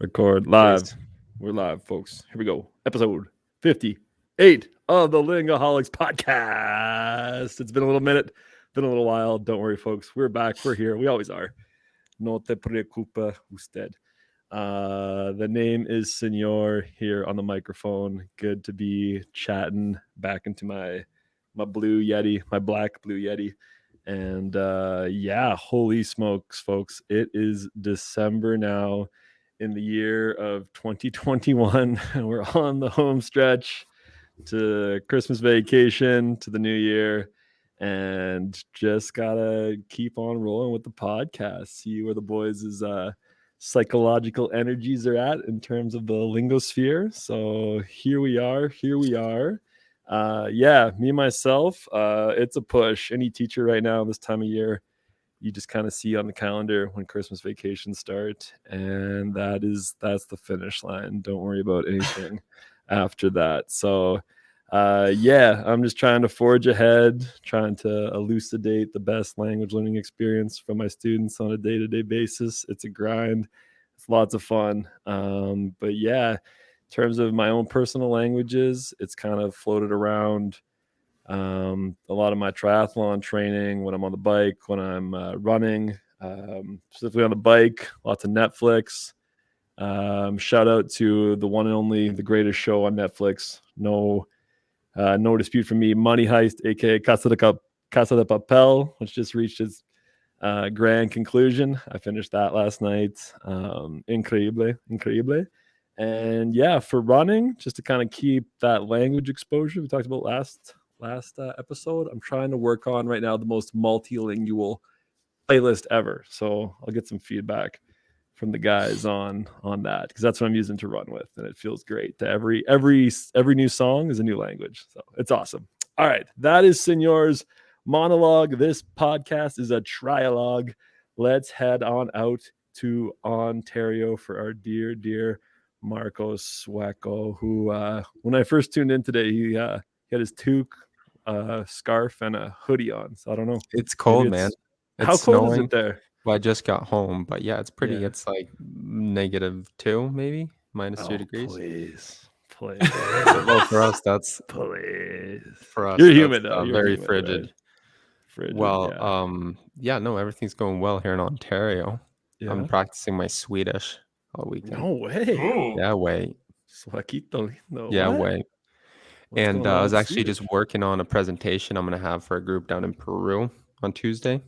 Record live. Please. We're live, folks. Here we go. Episode 58 of the Lingoholics podcast. It's been a little minute, been a little while. Don't worry, folks. We're back. We're here. We always are. No te preocupa usted. The name is Senor here on the microphone. Good to be chatting back into my blue Yeti, my black blue Yeti. And yeah, holy smokes, folks. It is December now in the year of 2021. We're on the home stretch to Christmas vacation, to the new year, and just gotta keep on rolling with the podcast. See where the boys' psychological energies are at in terms of the lingosphere. So here we are. Yeah, me myself, it's a push. Any teacher right now this time of year, you just kind of see on the calendar when Christmas vacations start, and that's the finish line. Don't worry about anything after that. So yeah, I'm just trying to forge ahead, trying to elucidate the best language learning experience for my students on a day-to-day basis. It's a grind. It's lots of fun. But yeah, in terms of my own personal languages, it's kind of floated around a lot of my triathlon training when I'm on the bike, when I'm running, specifically on the bike, lots of Netflix. Shout out to the one and only, the greatest show on Netflix. No dispute from me. Money Heist, aka Casa de Papel, which just reached its grand conclusion. I finished that last night. Increíble. And yeah, for running, just to kind of keep that language exposure we talked about last episode, I'm trying to work on right now the most multilingual playlist ever. So I'll get some feedback from the guys on that, because that's what I'm using to run with, and it feels great. Every new song is a new language, so it's awesome. All right, that is Senor's monologue. This podcast is a trialogue. Let's head on out to Ontario for our dear Marcos Wacko, who when I first tuned in today, he had his toque, scarf, and a hoodie on. So I don't know. It's cold, man. How cold is it there? Well, I just got home, but yeah, it's pretty. Yeah. It's like -2, maybe -2 degrees. Please. Well, for us, that's Please. for us. You're that's, humid though. You're very humid, frigid. right? Frigid. Well, yeah. yeah, no, everything's going well here in Ontario. Yeah. I'm practicing my Swedish all weekend. No way. Ooh. Yeah, way. Suaquito lindo. Yeah, What? way. What's And going on I was with actually just Swedish? working on a presentation I'm going to have for a group down in Peru on Tuesday.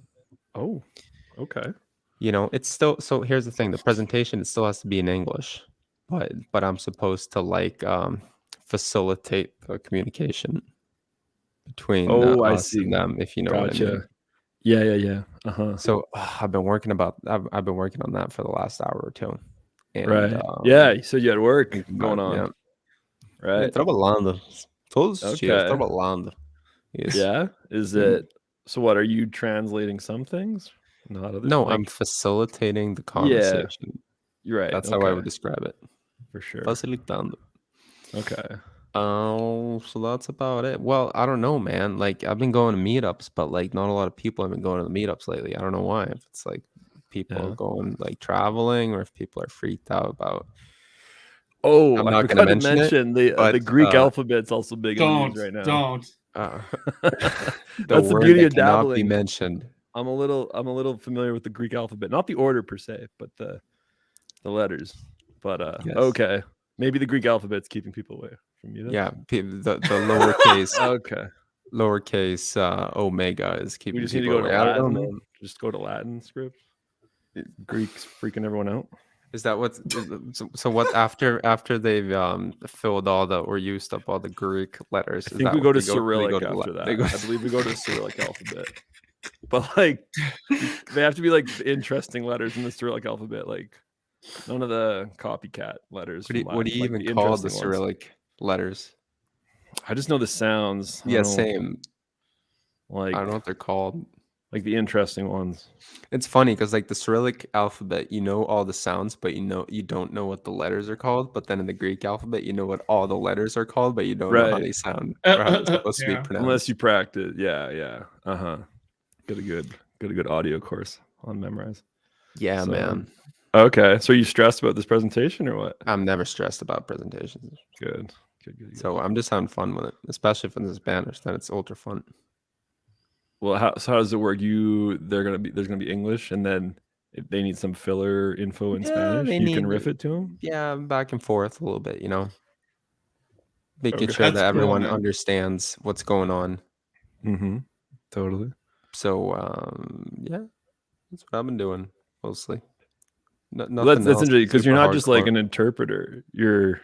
Oh, okay. You know, it's still, so here's the thing, the presentation, it still has to be in English, but I'm supposed to like facilitate the communication between I us see. and them, if you know what I mean. Gotcha. Yeah. Uh-huh. So I've been working on that for the last hour or two. And, Right. Yeah, you said you had work thinking going about- on. yeah. Right. Trabalhando. Todos os dias, Okay. trabalhando. Yes. Yeah. Is it so? What are you translating some things? Not others. No, like, I'm facilitating the conversation. you're right. That's how I would describe it. for sure. Facilitando. Okay. So that's about it. Well, I don't know, man. Like I've been going to meetups, but like not a lot of people have been going to the meetups lately. I don't know why. If it's like people Yeah. are going like traveling, or if people are freaked out about. Oh, I'm I not forgot gonna to mention mention but, the Greek alphabet's also big in the Don't, news right now. don't. The That's the word beauty that of cannot dabbling. be mentioned. I'm a little familiar with the Greek alphabet, not the order per se, but the letters. But Yes. okay, maybe the Greek alphabet's keeping people away from you. Yeah, the lowercase Okay. lowercase omega is keeping We just need to people go to away. I don't know, Latin. man. Just go to Latin script. Greek's freaking everyone out. Is that what? So what? After they've filled all the or used up all the Greek letters, I is think that we what go to they do Cyrillic to after La- that. they go- I believe we go to the Cyrillic alphabet. But like, they have to be like interesting letters in the Cyrillic alphabet. Like, none of the copycat letters. What do you, from what do Latin, you like even call the interesting ones. Cyrillic letters? I just know the sounds. I Yeah, don't know, same. Like, I don't know what they're called. like the interesting ones. It's funny because like the Cyrillic alphabet, you know all the sounds, but you don't know what the letters are called. But then in the Greek alphabet, you know what all the letters are called, but you don't know how Right. they sound or how they're supposed to be Yeah. pronounced. Unless you practice. Yeah. Uh-huh. Get a good audio course on Memrise. Yeah, So, man. Okay. So are you stressed about this presentation or what? I'm never stressed about presentations. Good. Good. So I'm just having fun with it, especially if it's Spanish. Then it's ultra fun. Well, how does it work? There's gonna be English, and then if they need some filler info in Yeah, Spanish, they you can need, riff it to them. yeah, back and forth a little bit, making Okay. sure That's that cool, everyone man. understands what's going on. Mm-hmm. Totally. So yeah, that's what I've been doing mostly. Well, Nothing that's else interesting because you're super not just like hardcore. an interpreter. You're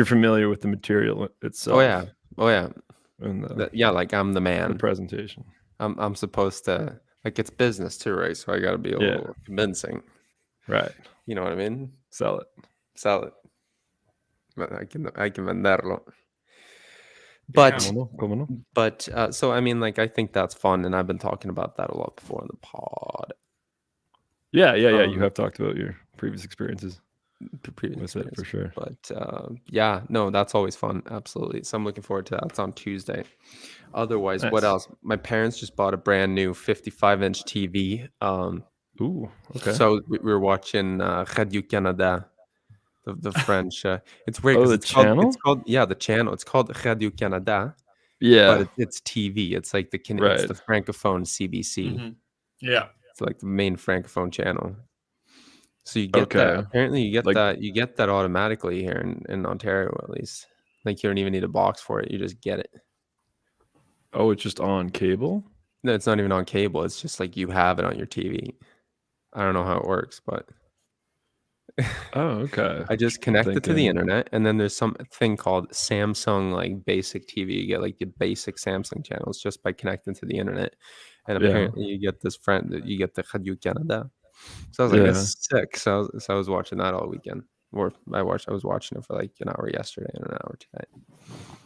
familiar with the material Oh yeah, itself oh yeah, and yeah. Like I'm the the man. presentation. I'm supposed to, like, it's business too, right? So I got to be a Yeah. little convincing. Right. You know what I mean? Sell it. Sell it. But I can venderlo. Yeah. But Como no? so I mean, like, I think that's fun, and I've been talking about that a lot before in the pod. Yeah. You Um, have talked about your previous experiences previous with it for experience. sure. But yeah, no, that's always fun. Absolutely. So I'm looking forward to that. It's on Tuesday. Otherwise, what Nice. else? My parents just bought a brand new 55-inch TV. Ooh. Okay. So we were watching Radio Canada, the French. It's weird Oh, because the it's channel. called, yeah, the channel. It's called Radio Canada, but Yeah. it's TV. It's like it's Right. the francophone CBC. Hmm. Yeah. It's like the main francophone channel. So you get that. Okay. Apparently, Like, you get that automatically here in Ontario, at least. Like, you don't even need a box for it. You just get it. oh, it's just on cable. No, it's not even on cable. It's just like you have it on your TV. I don't know how it works, but Oh, okay. I just I'm connect it to the thinking. internet, and then there's something called Samsung, like, basic TV. You get like the basic Samsung channels just by connecting to the internet, and Yeah. apparently you get you get the Radio Canada. So I was like, Yeah. that's sick. So I was watching that all weekend, or I was watching it for like an hour yesterday and an hour today.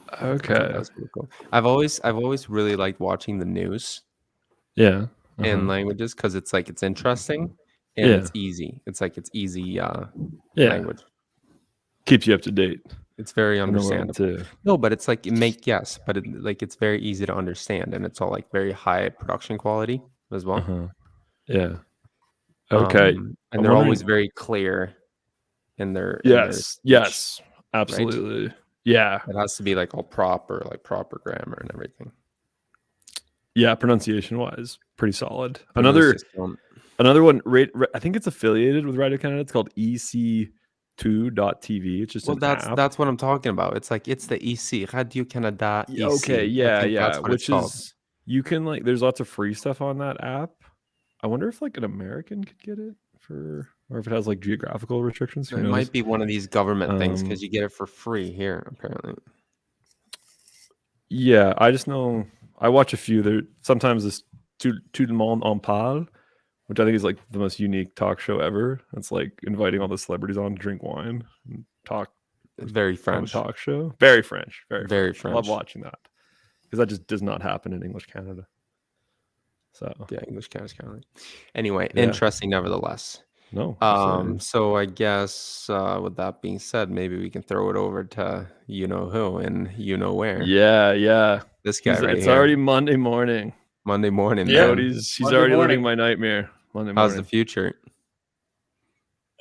I thought that Okay. was pretty cool. I've always really liked watching the news Yeah. in Uh-huh. languages because it's like it's interesting and Yeah. it's easy. It's like it's easy Yeah. language. Keeps you up to date It's very in the world understandable. too. No, but it's like yes, but like it's very easy to understand, and it's all like very high production quality as well. Uh-huh. Yeah. Okay. And I'm they're always wondering. very clear in their Yes. speech, Yes. right? Absolutely. Yeah. It has to be like all proper, like proper grammar and everything. Yeah. Pronunciation wise, pretty solid. Pronunciation. Another one. I think it's affiliated with Radio Canada. It's called EC2.tv. It's just Well, an app. that's what I'm talking about. It's like it's the EC, Radio Canada Okay. EC. I Yeah. think Yeah. that's what it's Which called. is you can like. There's lots of free stuff on that app. I wonder if like an American could get it or if it has like geographical restrictions. Who It knows? might be one of these government things because you get it for free here, apparently. Yeah, I just know I watch a few. There sometimes this Tout le monde en parle, which I think is like the most unique talk show ever. It's like inviting all the celebrities on to drink wine and talk Very on a French. talk show. Very French. Very I love French. watching that because that just does not happen in English Canada. So Yeah, English kind of. Anyway, Yeah. interesting nevertheless. no, absolutely. So I guess with that being said, maybe we can throw it over to you know who and you know where. Yeah. This guy right It's here. already Monday morning. Monday morning, Yeah. man. He's Monday already living morning. my nightmare. Monday How's morning. the future?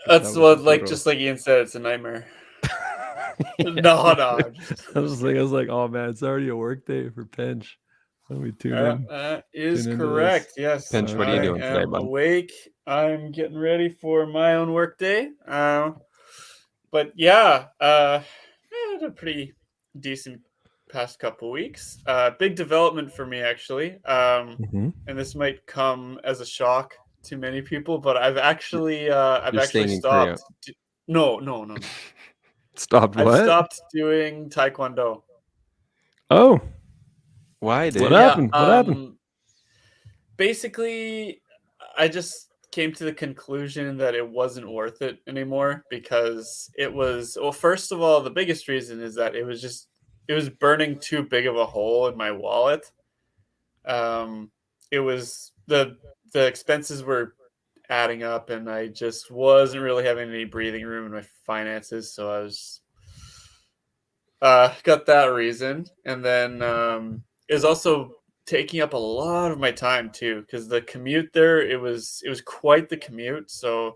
That's That was what, the like, photo. just like Ian said, it's a nightmare. Yeah. No. I was like, oh man, it's already a work day for Pinch. Let me tune in. Is Tune into correct. this. Yes. Pinch, what are you doing today, am bud? awake. I'm getting ready for my own work day. But yeah, I had a pretty decent past couple weeks. Big development for me, actually. Mhm. And this might come as a shock to many people, but I've actually You're staying in Korea. stopped. No. Stopped I've what? stopped doing taekwondo. Oh, Why, dude? what happened? What happened? Basically, I just came to the conclusion that it wasn't worth it anymore because it was, well, first of all, the biggest reason is that it was burning too big of a hole in my wallet. It was the expenses were adding up, and I just wasn't really having any breathing room in my finances, so I was got that reason, and then it was also taking up a lot of my time too because the commute there, it was quite the commute. So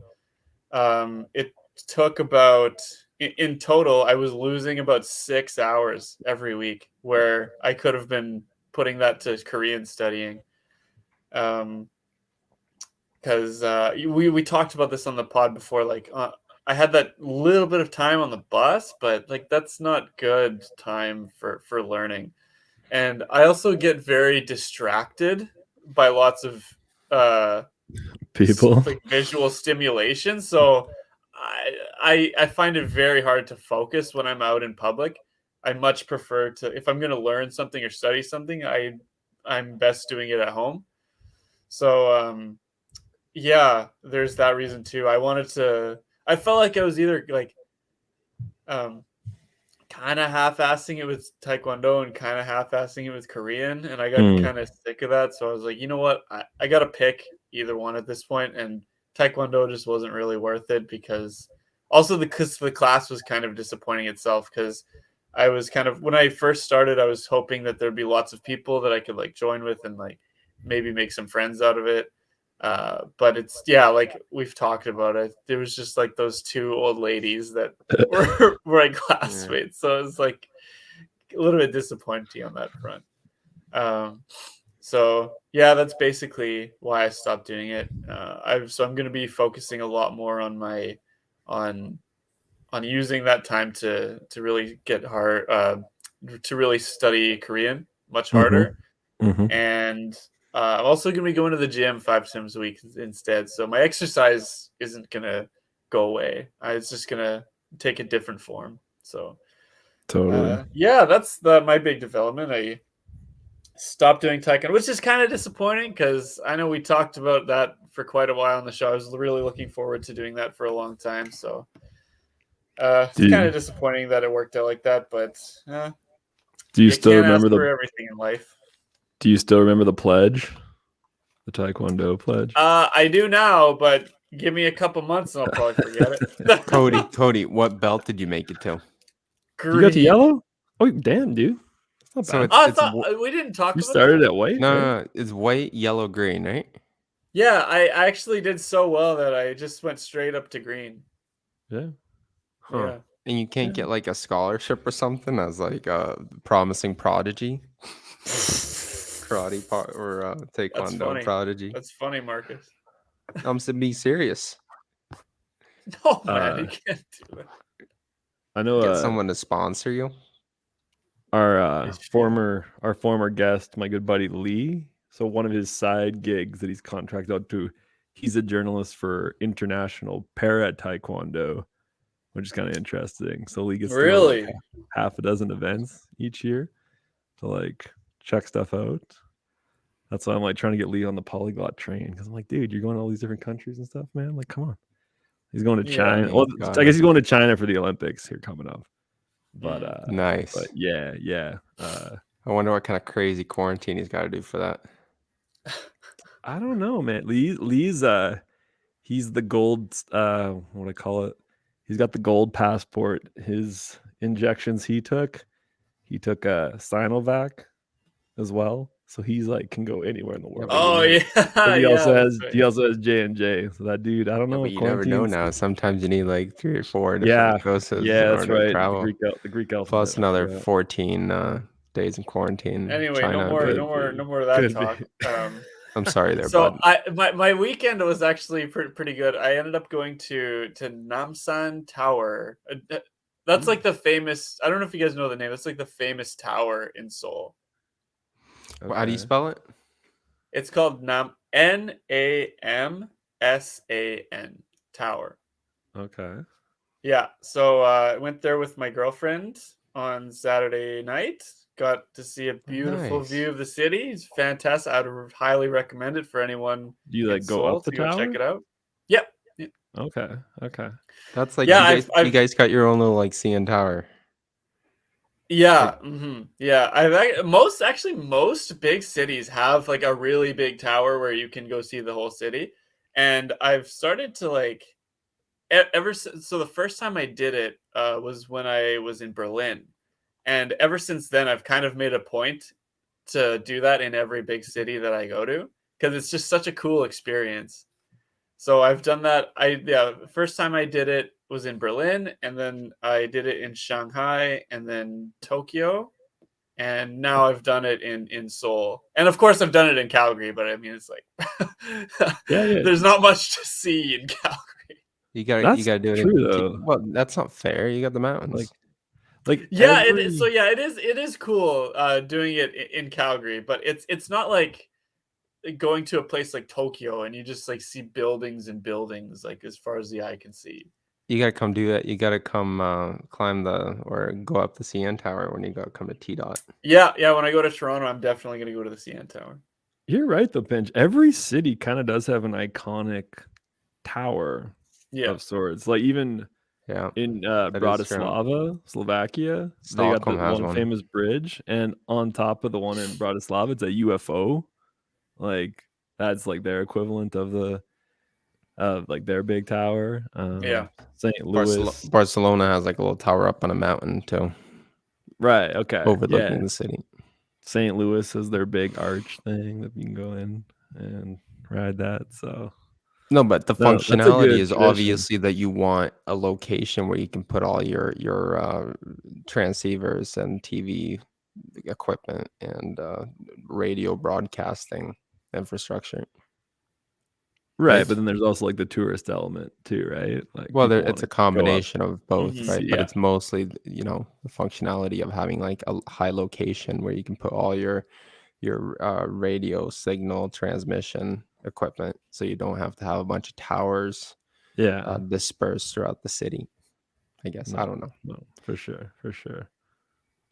It took about in total, I was losing about 6 hours every week, where I could have been putting that to Korean studying. Because we talked about this on the pod before. Like, I had that little bit of time on the bus, but like that's not good time for learning. And I also get very distracted by lots of uh, People. like visual stimulation. So I find it very hard to focus when I'm out in public. I much prefer to, if I'm going to learn something or study something, I'm best doing it at home. So yeah, there's that reason too. I felt like I was either like um kind of half-assing it with taekwondo and kind of half-assing it with Korean, and I got Mm. kind of sick of that. So I was like, you know what, I gotta pick either one at this point, and taekwondo just wasn't really worth it, because also because the class was kind of disappointing itself, because I was kind of, when I first started, I was hoping that there'd be lots of people that I could like join with and like maybe make some friends out of it. But it's, yeah, like we've talked about it. There was just like those two old ladies that were my classmates, so it was like a little bit disappointing on that front. So yeah, that's basically why I stopped doing it. I'm going to be focusing a lot more on my on on using that time to really get hard to really study Korean much harder. And I'm also going to be going to the gym 5 times a week instead. So my exercise isn't going to go away. It's just going to take a different form. So Totally. yeah, that's my big development. I stopped doing taekwondo, which is kind of disappointing, because I know we talked about that for quite a while on the show. I was really looking forward to doing that for a long time. So it's kind of disappointing that it worked out like that, but do you you still can't ask remember for everything in life. Do you still remember the pledge? The Taekwondo pledge? I do now, but give me a couple months and I'll probably forget it. Cody, what belt did you make it to? You got to Green. yellow? Oh, damn, dude. That's not So bad. I thought we didn't talk You about started that. at white? No, right? no, it's white, yellow, green, right? Yeah, I actually did so well that I just went straight up to green. Yeah. Huh. Yeah. And you can't get like a scholarship or something as like a promising prodigy, karate or That's taekwondo funny. prodigy. That's funny, Marcus. I'm to be serious. No, man, you can't do it. I know Get someone to sponsor you. our former guest, my good buddy Lee. So one of his side gigs that he's contracted out to, he's a journalist for International Para Taekwondo, which is kind of interesting. So Lee gets to go to like Really? half a dozen events each year to like check stuff out. That's why I'm like trying to get Lee on the polyglot train, because I'm like, dude, you're going to all these different countries and stuff, man. Like, come on. He's going to Yeah. China. Yeah, Well, got I guess it. he's going to China for the Olympics here coming up. But Nice. but yeah. I wonder what kind of crazy quarantine he's got to do for that. I don't know, man. Lee's he's the gold what do I call it? He's got the gold passport. His injections he took a Sinovac as well. So he's like can go anywhere in the world. but you Oh, never- yeah. He Yeah, also that's has right. J&J. So that dude, I don't Yeah, know. but you never know quarantine's- now. Sometimes you need like 3 or 4 Yeah, different doses yeah, in that's order to right. travel. The Greek alphabet. Plus I another forgot. 14 days in quarantine. Anyway, China, no I more believe. of that Could be. talk. I'm sorry there, So bud. my weekend was actually pretty good. I ended up going to Namsan Tower. That's like the famous. I don't know if you guys know the name. That's like the famous tower in Seoul. How do you Okay. spell it? It's called Namsan Tower. Okay. Yeah. So I went there with my girlfriend on Saturday night. Got to see a beautiful Nice. view of the city. It's fantastic. I'd highly recommend it for anyone Do you in like go Seoul up the to go check tower? it out. Yep. Okay. Okay. That's like Yeah, you guys got your own little like CN Tower. Yeah, yeah. Most big cities have like a really big tower where you can go see the whole city, and I've started to like ever since. So the first time I did it was when I was in Berlin, and ever since then I've kind of made a point to do that in every big city that I go to, because it's just such a cool experience. So I've done that. The first time I did it was in Berlin, and then I did it in Shanghai, and then Tokyo, and now I've done it in Seoul, and of course I've done it in Calgary. But I mean, it's like Yeah. there's not much to see in Calgary. You gotta That's do it true in though. well, that's not fair. You got the mountains. Like Yeah, every it is cool doing it in Calgary, but it's not like going to a place like Tokyo and you just like see buildings and buildings like as far as the eye can see. You gotta come do that. You gotta come climb or go up the CN Tower when you gotta come to T Dot. Yeah, when I go to Toronto, I'm definitely gonna go to the CN Tower. You're right though, Pinch. Every city kind of does have an iconic tower Yeah, of sorts. Like even Yeah, in that is true. Bratislava, Slovakia, they got the Stockholm has one one. famous bridge, and on top of the one in Bratislava, it's a UFO. Like that's like their equivalent of the like their big tower. yeah. St. Louis. Barcelona has like a little tower up on a mountain too, Right. Okay. overlooking Yeah. the city. St. Louis is their big arch thing that you can go in and ride that. So No, but the no, that's a functionality good is tradition. obviously that you want a location where you can put all your transceivers and TV equipment and radio broadcasting infrastructure. Right, but then there's also like the tourist element too, right? Like Well, people it's wanna a go up. combination of both, Mhm. right? But Yeah. it's mostly, the functionality of having like a high location where you can put all your radio signal transmission equipment, so you don't have to have a bunch of towers Yeah. dispersed throughout the city. I guess I don't know. No, for sure.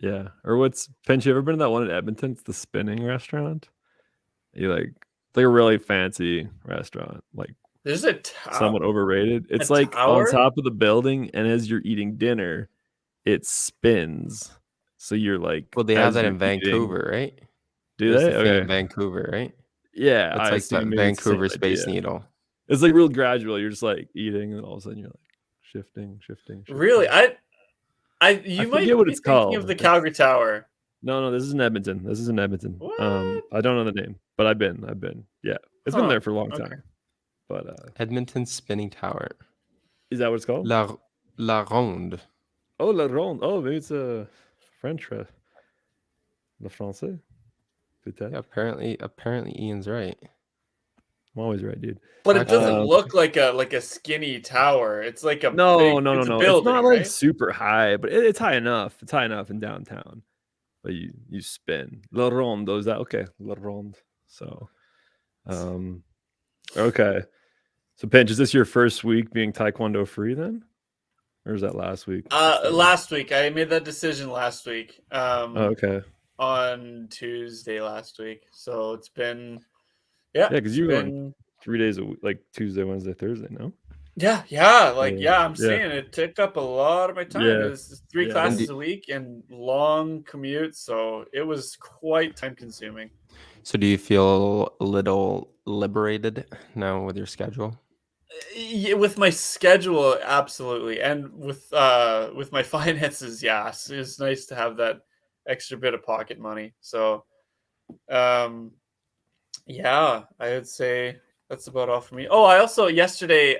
Yeah. Or what's Pinch, you ever been to that one in Edmonton? It's the spinning restaurant. You like it's like a really fancy restaurant, like There's a somewhat overrated. It's a like on tower? top of the building, and as you're eating dinner, it spins. So you're like, Well, they have as that you're in eating, Vancouver, right? do There's they? the thing in Okay. Vancouver, right? Yeah, It's I like the assume maybe it's the same Vancouver Space idea. Needle. It's like real gradual. You're just like eating, and all of a sudden you're like shifting. Really? You might forget what be it's thinking of called. the Calgary Tower. No, this is in Edmonton. What? I don't know the name, but I've been. Yeah, it's been Huh, there for a long okay. time. But Edmonton Spinning Tower. is that what it's called? La Ronde. Oh, La Ronde. Oh, maybe it's a French. Le Français. Peut-être. Yeah, apparently Ian's right. I'm always right, dude. But it doesn't Um, look like a skinny tower. It's like a No. it's a It's building, not like right? super high, but it's high enough. It's high enough in downtown. But you spin. La Ronde. Is that okay? La Ronde. So, okay. So, Pinch, is this your first week being Taekwondo free then, or is that last week? Last week I made that decision last week. Oh, okay. On Tuesday last week. So it's been Yeah, because you were going been 3 days a week, like Tuesday, Wednesday, Thursday. No. I'm Yeah. saying it took up a lot of my time. It Yeah. was 3 Yeah. classes a week and long commutes, so it was quite time consuming. So do you feel a little liberated now with your schedule? Yeah, with my schedule, absolutely, and with my finances, yes, it's nice to have that extra bit of pocket money. So, yeah, I would say that's about all for me. Oh, I also yesterday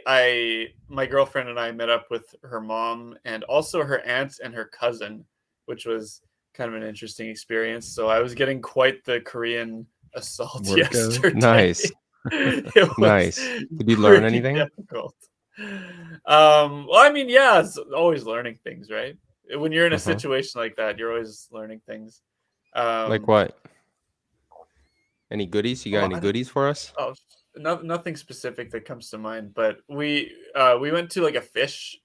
my girlfriend and I met up with her mom and also her aunt and her cousin, which was kind of an interesting experience. So I was getting quite the Korean assault Workout. yesterday. Nice. It was Nice. Did you learn pretty anything? difficult. Well, I mean, yeah, it's always learning things, right? When you're in a Uh-huh. situation like that, you're always learning things. Like what? Any goodies? You got any goodies for us? Oh, nothing specific that comes to mind, but we went to like a fish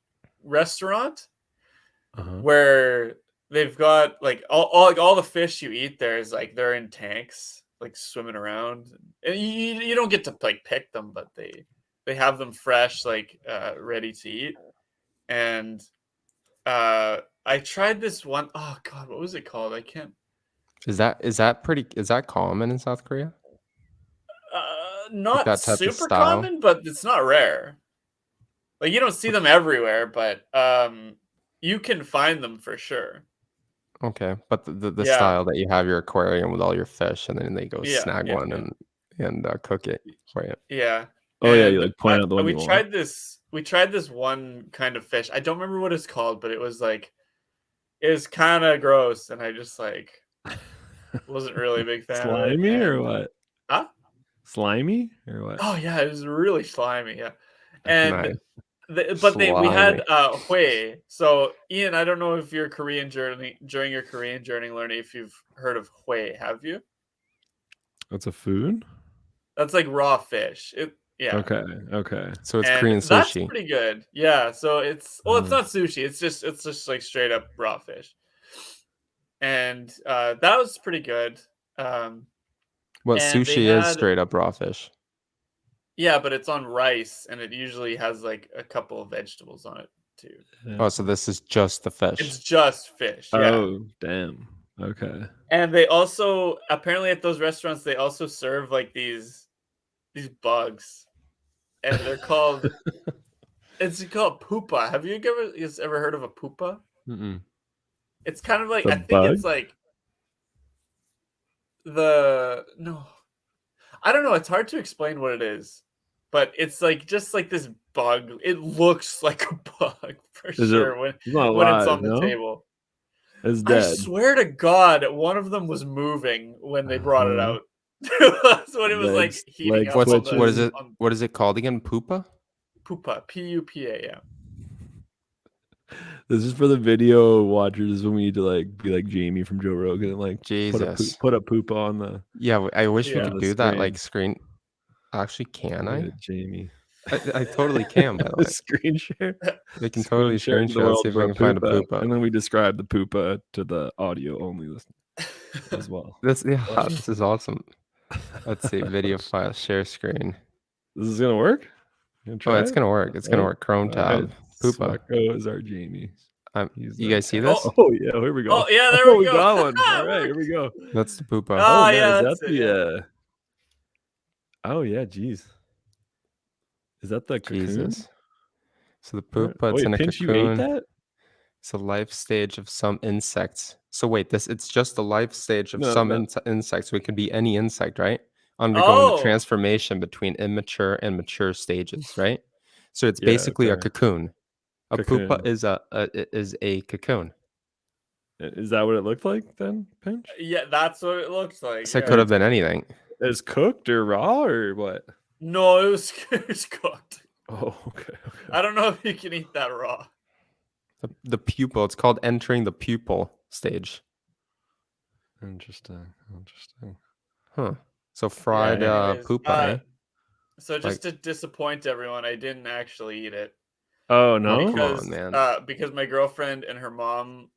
restaurant where they've got like all the fish you eat there is like they're in tanks, like swimming around, and you don't get to like pick them, but they have them fresh, like ready to eat. And I tried this one. Oh God, what was it called? I can't. Is that common in South Korea? Not that type of super style? common, but it's not rare. Like you don't see them everywhere, but you can find them for sure. Okay, but the Yeah. style that you have your aquarium with all your fish, and then they go Yeah, snag yeah, one yeah. and cook it for you. Yeah. Oh yeah, you like point out the one we you want. tried this. We tried this one kind of fish. I don't remember what it's called, but it was kind of gross, and I just wasn't really a big fan of it. Slimy or And what? huh? Slimy or what? Oh yeah, it was really slimy. Yeah, and Nice. we had Slimy. hui. So Ian, I don't know if you're Korean journey during your Korean journey learning if you've heard of hui. Have you? That's a food. That's like raw fish. Yeah. Okay. So it's And Korean that's sushi. pretty good. Yeah, so it's Uh, not sushi. It's just like straight up raw fish. And that was pretty good. What And they sushi is had straight up raw fish. yeah, but it's on rice and it usually has like a couple of vegetables on it too. yeah. Oh, so this is just the fish. It's just fish, yeah. Oh damn. Okay. And they also apparently at those restaurants they also serve like these bugs. And they're called it's called pupa. Have you ever heard of a pupa? Mm-mm. It's kind of like The I think bug? it's like no. I don't know, it's hard to explain what it is. But it's like just like this bug. It looks like a bug for Is sure it's not when it's alive, on the no? table. It's I dead. swear to God, one of them was moving when they brought it out. That's when it was like Legs- heating legs up on twitching. What is it? on What is it called again? Pupa? pupa, Pupa, yeah. This is for the video watchers when we need to like be like Jamie from Joe Rogan and like Jesus. put a poop on the Yeah, I wish we Yeah. could the do that. screen. Like screen. Actually, can I? Jamie. I totally can. By the way, Screen share. they can Screen totally share screen to the share. Let's world see if for I can find a poopa, poopa. and then we describe the poopa to the audio only listener as well. This is awesome. Let's see, video file share screen. This is gonna work. You gonna Oh, try it's it? gonna work. It's gonna work. Chrome All tab. right. Poopa. Swacko is our Jamie. You guys see this? Oh yeah, here we go. Oh yeah, there we go. got one. All It right, here we worked. go. That's the poopa. Oh man, yeah, is that's that it. the? Oh yeah, geez. Is that the cocoon? Jesus. So the What? poopa, it's Wait, in a Pinch, you ate cocoon. that? It's a life stage of some insects. So wait, it's just the life stage of No, some no. insects. So it could be any insect, right? Undergoing the Oh. transformation between immature and mature stages, right? So it's Yeah, basically a okay. cocoon. A pupa Cocoon. is a cocoon. Is that what it looked like then, Pinch? Yeah, that's what it looks like. So it yeah. could have been anything. Is cooked or raw or what? No, it was cooked. Oh, okay. I don't know if you can eat that raw. The pupil. It's called entering the pupil stage. Interesting. Huh. So fried anyways, pupa, eh? So just to disappoint everyone, I didn't actually eat it. Oh no! Come Because on, man. because my girlfriend and her mom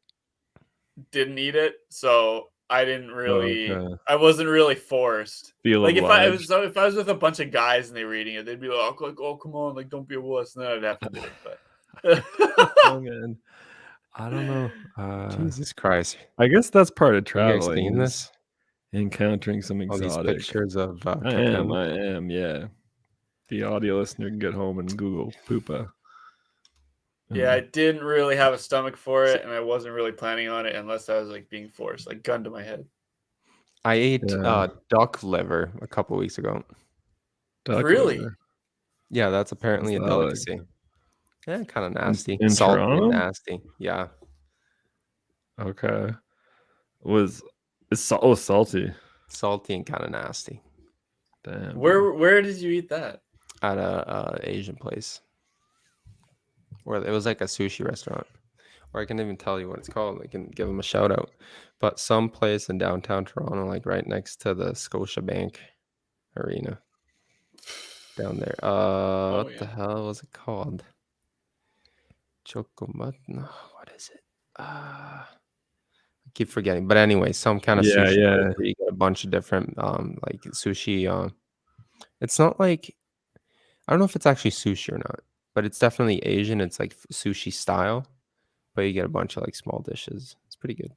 didn't eat it, so I didn't really. Okay. I wasn't really forced. Feel Like obliged. if I was with a bunch of guys and they were eating it, they'd be like, "Oh, come on, like don't be a wuss," and then I'd have to do it. But Oh man, I don't know. Jesus Christ. I guess that's part of You guys traveling. seen is this? Encountering some All these exotic. pictures of I cocoon. am. Yeah. The audio listener can get home and Google poopa. yeah, I didn't really have a stomach for it, and I wasn't really planning on it unless I was like being forced, like gun to my head. I ate Yeah. duck liver a couple weeks ago. Duck Really? liver. Yeah, that's apparently a What's that like? delicacy. Yeah, kind of nasty. in Salty Toronto? and nasty. Yeah. Okay. It's salty. Salty and kind of nasty. Damn. Where did you eat that? At a Asian place. Where it was like a sushi restaurant. Or I can even tell you what it's called. I can give them a shout out. But some place in downtown Toronto, like right next to the Scotiabank Arena. Down there. What the hell was it called? Chocomat? No, what is it? I keep forgetting. But anyway, some kind of sushi place Yeah. where you get a bunch of different like sushi. It's not like, I don't know if it's actually sushi or not, but it's definitely Asian. It's like sushi style, but you get a bunch of like small dishes. It's pretty good.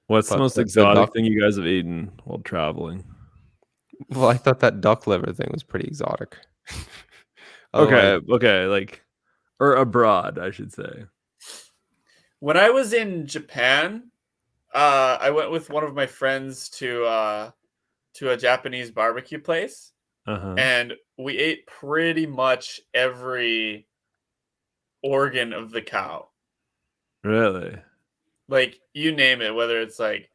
What's the But most the exotic duck- thing you guys have eaten while traveling? Well, I thought that duck liver thing was pretty exotic. Okay, like, or abroad, I should say. When I was in Japan, I went with one of my friends to a Japanese barbecue place, Uh-huh. and we ate pretty much every organ of the cow. Really? Like, you name it, whether it's like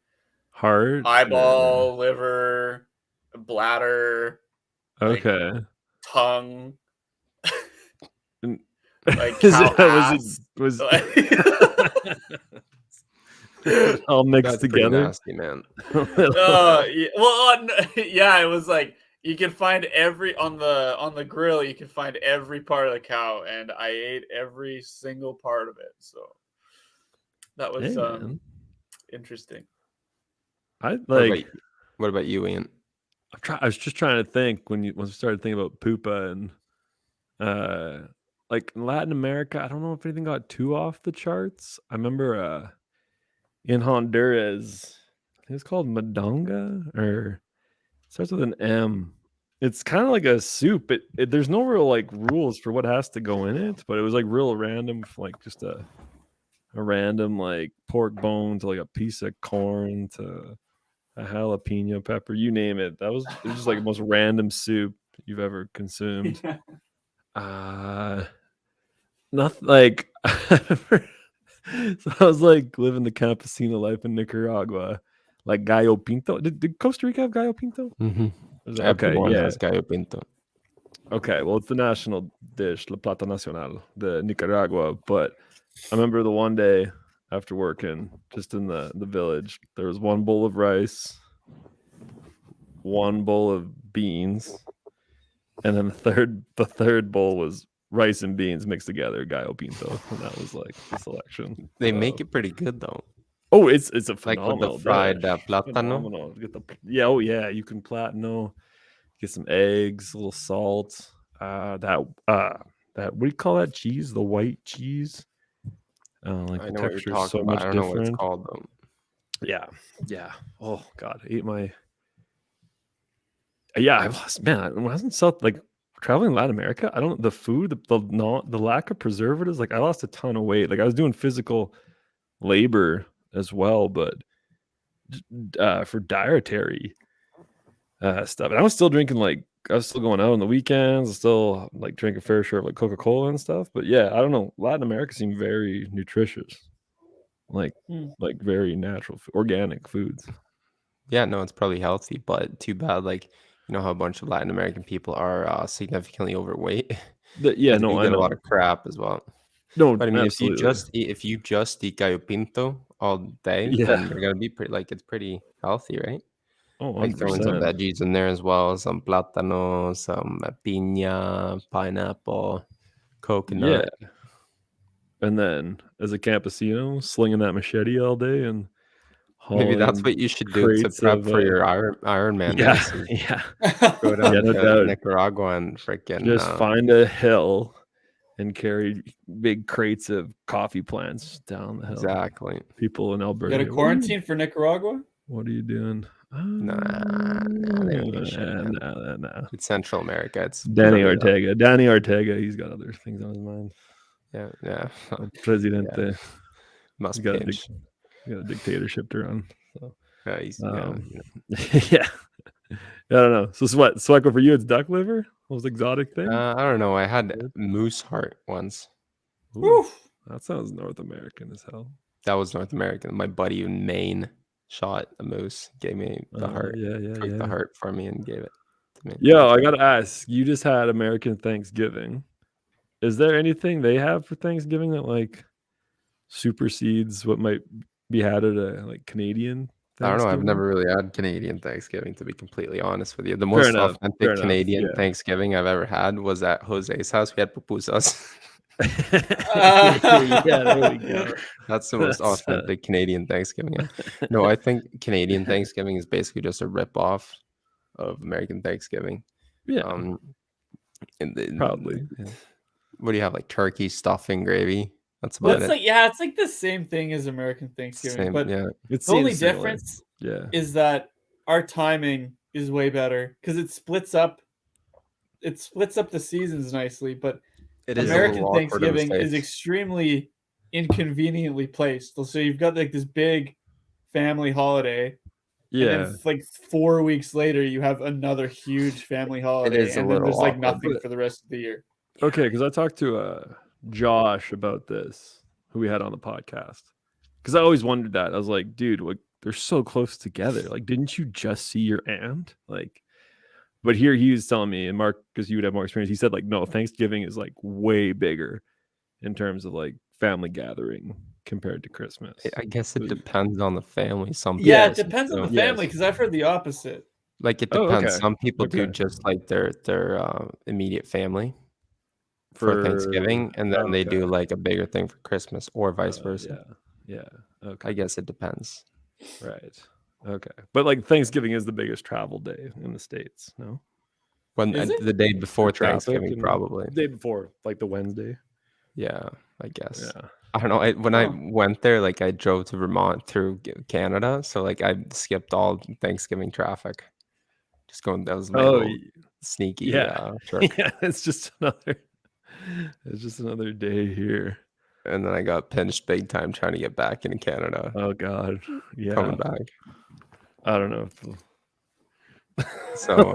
Heart? eyeball, liver, bladder, like Okay. tongue, And- like Is cow it, was it ass. was Like- it all mixed That's pretty together? nasty, man. yeah, well, yeah, it was like you can find every on the grill. You can find every part of the cow, and I ate every single part of it. So that was Hey, man. interesting. I What like. about you, Ian? I was just trying to think when we started thinking about pupa and like in Latin America. I don't know if anything got too off the charts. I remember in Honduras, I think it's called Madonga, or it starts with an M. It's kind of like a soup. There's no real like rules for what has to go in it, but it was like real random, like just a random like pork bone to like a piece of corn to a jalapeno pepper, you name it. It was just like the most random soup you've ever consumed. Nothing like so I was like living the campesino life in Nicaragua, like gallo pinto. Did Costa Rica have gallo pinto? Mm-hmm. Okay, Everyone yeah. has gallo pinto. Okay, well, it's the national dish, la plata nacional, the Nicaragua. But I remember the one day after working, just in the village, there was one bowl of rice, one bowl of beans, and then the third bowl was rice and beans mixed together, gallo pinto, and that was like the selection. They So- make it pretty good though. Oh, it's a Like with the phenomenal fried dish. plátano. Phenomenal. Get the oh yeah, you can platano, get some eggs, a little salt. That what do you call that cheese? The white cheese. Like I the know what you're texture is so talking about. much I don't know what it's different. called though. Yeah. Oh God, I ate my. Yeah, I lost man. When I was in South, like traveling Latin America, I don't the food, the lack of preservatives. Like I lost a ton of weight. Like I was doing physical labor as well, but for dietary stuff, and I was still drinking like I was still going out on the weekends. I was still like drinking a fair share of like Coca-Cola and stuff. But yeah, I don't know. Latin America seemed very nutritious, like very natural, organic foods. Yeah, no, it's probably healthy, but too bad. Like, you know how a bunch of Latin American people are significantly overweight. Yeah, They no, do I get a know. lot of crap as well. No, But I mean, absolutely. if you just eat gallo pinto all day, Yeah. then you're gonna be pretty like it's pretty healthy, right? Oh, Like throwing some 100%. veggies in there as well, some plátano, some piña, pineapple, Yeah. coconut. And then as a campesino, slinging that machete all day and Maybe that's hauling what you should do to crates prep of for your Ironman yeah, race. Is yeah, go yeah, down no to doubt. Nicaragua and freaking Just find a hill and carry big crates of coffee plants down the hill. exactly. People in You Alberta. got a quarantine for Nicaragua? What are you doing? Nah, they don't give a shit, man. Nah. It's Central America. It's Danny literally Ortega. Danny Ortega. He's got other things on his mind. yeah. El Presidente. Must He's got a pinch. dictatorship to run. So. He's, Yeah. I don't know. So Sweco for you, it's duck liver? Most exotic thing? I don't know. I had moose heart once. Ooh, that sounds North American as hell. That was North American. My buddy in Maine shot a moose, gave me the heart. Took the heart for me and gave it to me. Yeah, I gotta ask. You just had American Thanksgiving. Is there anything they have for Thanksgiving that like supersedes what might be had at a like Canadian Thanksgiving? I don't know. I've never really had Canadian Thanksgiving, to be completely honest with you. The Fair most enough, authentic Canadian yeah. Thanksgiving I've ever had was at Jose's house. We had pupusas. Yeah, there we go. That's the most authentic Canadian Thanksgiving. Yeah. No, I think Canadian Thanksgiving is basically just a rip-off of American Thanksgiving. Yeah, probably. What do you have, like turkey, stuffing, gravy? That's about Well, it. like it's like the same thing as American Thanksgiving, Same, but yeah. It's the only similar. difference Yeah. is that our timing is way better because it splits up the seasons nicely, but It is American Thanksgiving is extremely inconveniently placed. So you've got like this big family holiday, And Yeah. then like 4 weeks later, you have another huge family holiday, is a and then there's little like awkward, nothing but- for the rest of the year. Okay, because I talked to Josh about this, who we had on the podcast. Because I always wondered that. I was like, dude, like they're so close together. Like, didn't you just see your aunt? Like, but here he was telling me, and Mark, because you would have more experience, he said like, no, Thanksgiving is like way bigger in terms of like family gathering compared to Christmas. I guess it So- depends on the family. Some Yeah, people it depends on the do. Yes. family because I've heard the opposite. Like it Oh, depends. okay. Some people do Okay. just like their immediate family for Thanksgiving, and then they do okay. like a bigger thing for Christmas, or vice versa. Yeah. Okay. I guess it depends. Right. Okay. But like Thanksgiving is the biggest travel day in the States, no? When Is it? the day before Traffic Thanksgiving, and probably. the day before, like the Wednesday. Yeah, I guess. Yeah. I don't know. When I Huh. went there, like I drove to Vermont through Canada, so like I skipped all Thanksgiving traffic. Just going, that was my Oh, little sneaky yeah. trick. Yeah, it's just another day here. And then I got pinched big time trying to get back into Canada, Oh God. Yeah. coming back. I don't know. So